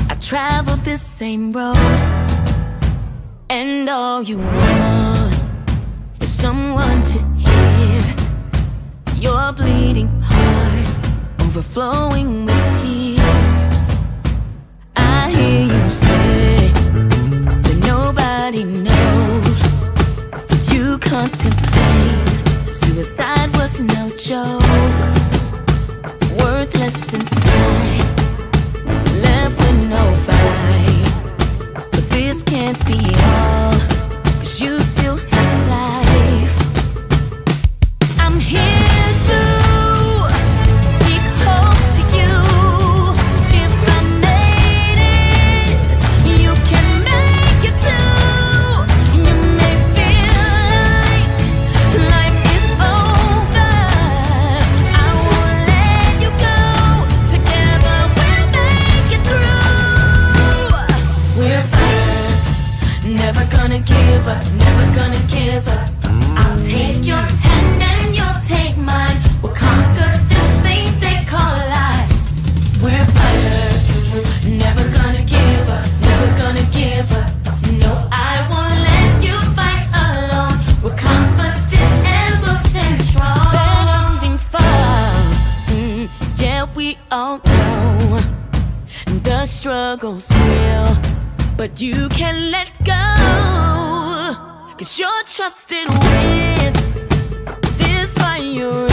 I traveled this same road, and all you want is someone to hear your bleeding heart overflowing with tears. I hear you say that nobody knows, but you contemplate suicide was no joke. Worthless inside, left with no fight. But this can't be all, 'cause you still have life. I'm here to speak hope to you. If I made it, you can make it too. You may feel like life is over. I won't let you go. Together we'll make it through. We're fighters, never gonna give up, never gonna give up. I'll take your hand and you'll take mine. We'll conquer this thing they call life. We're fighters, never gonna give up, never gonna give up. No, I won't let you fight alone. We're confident and we'll stand strong. Better seems far, yeah, we all know the struggle's real, but you can't let go, 'cause you're trusted with this fire.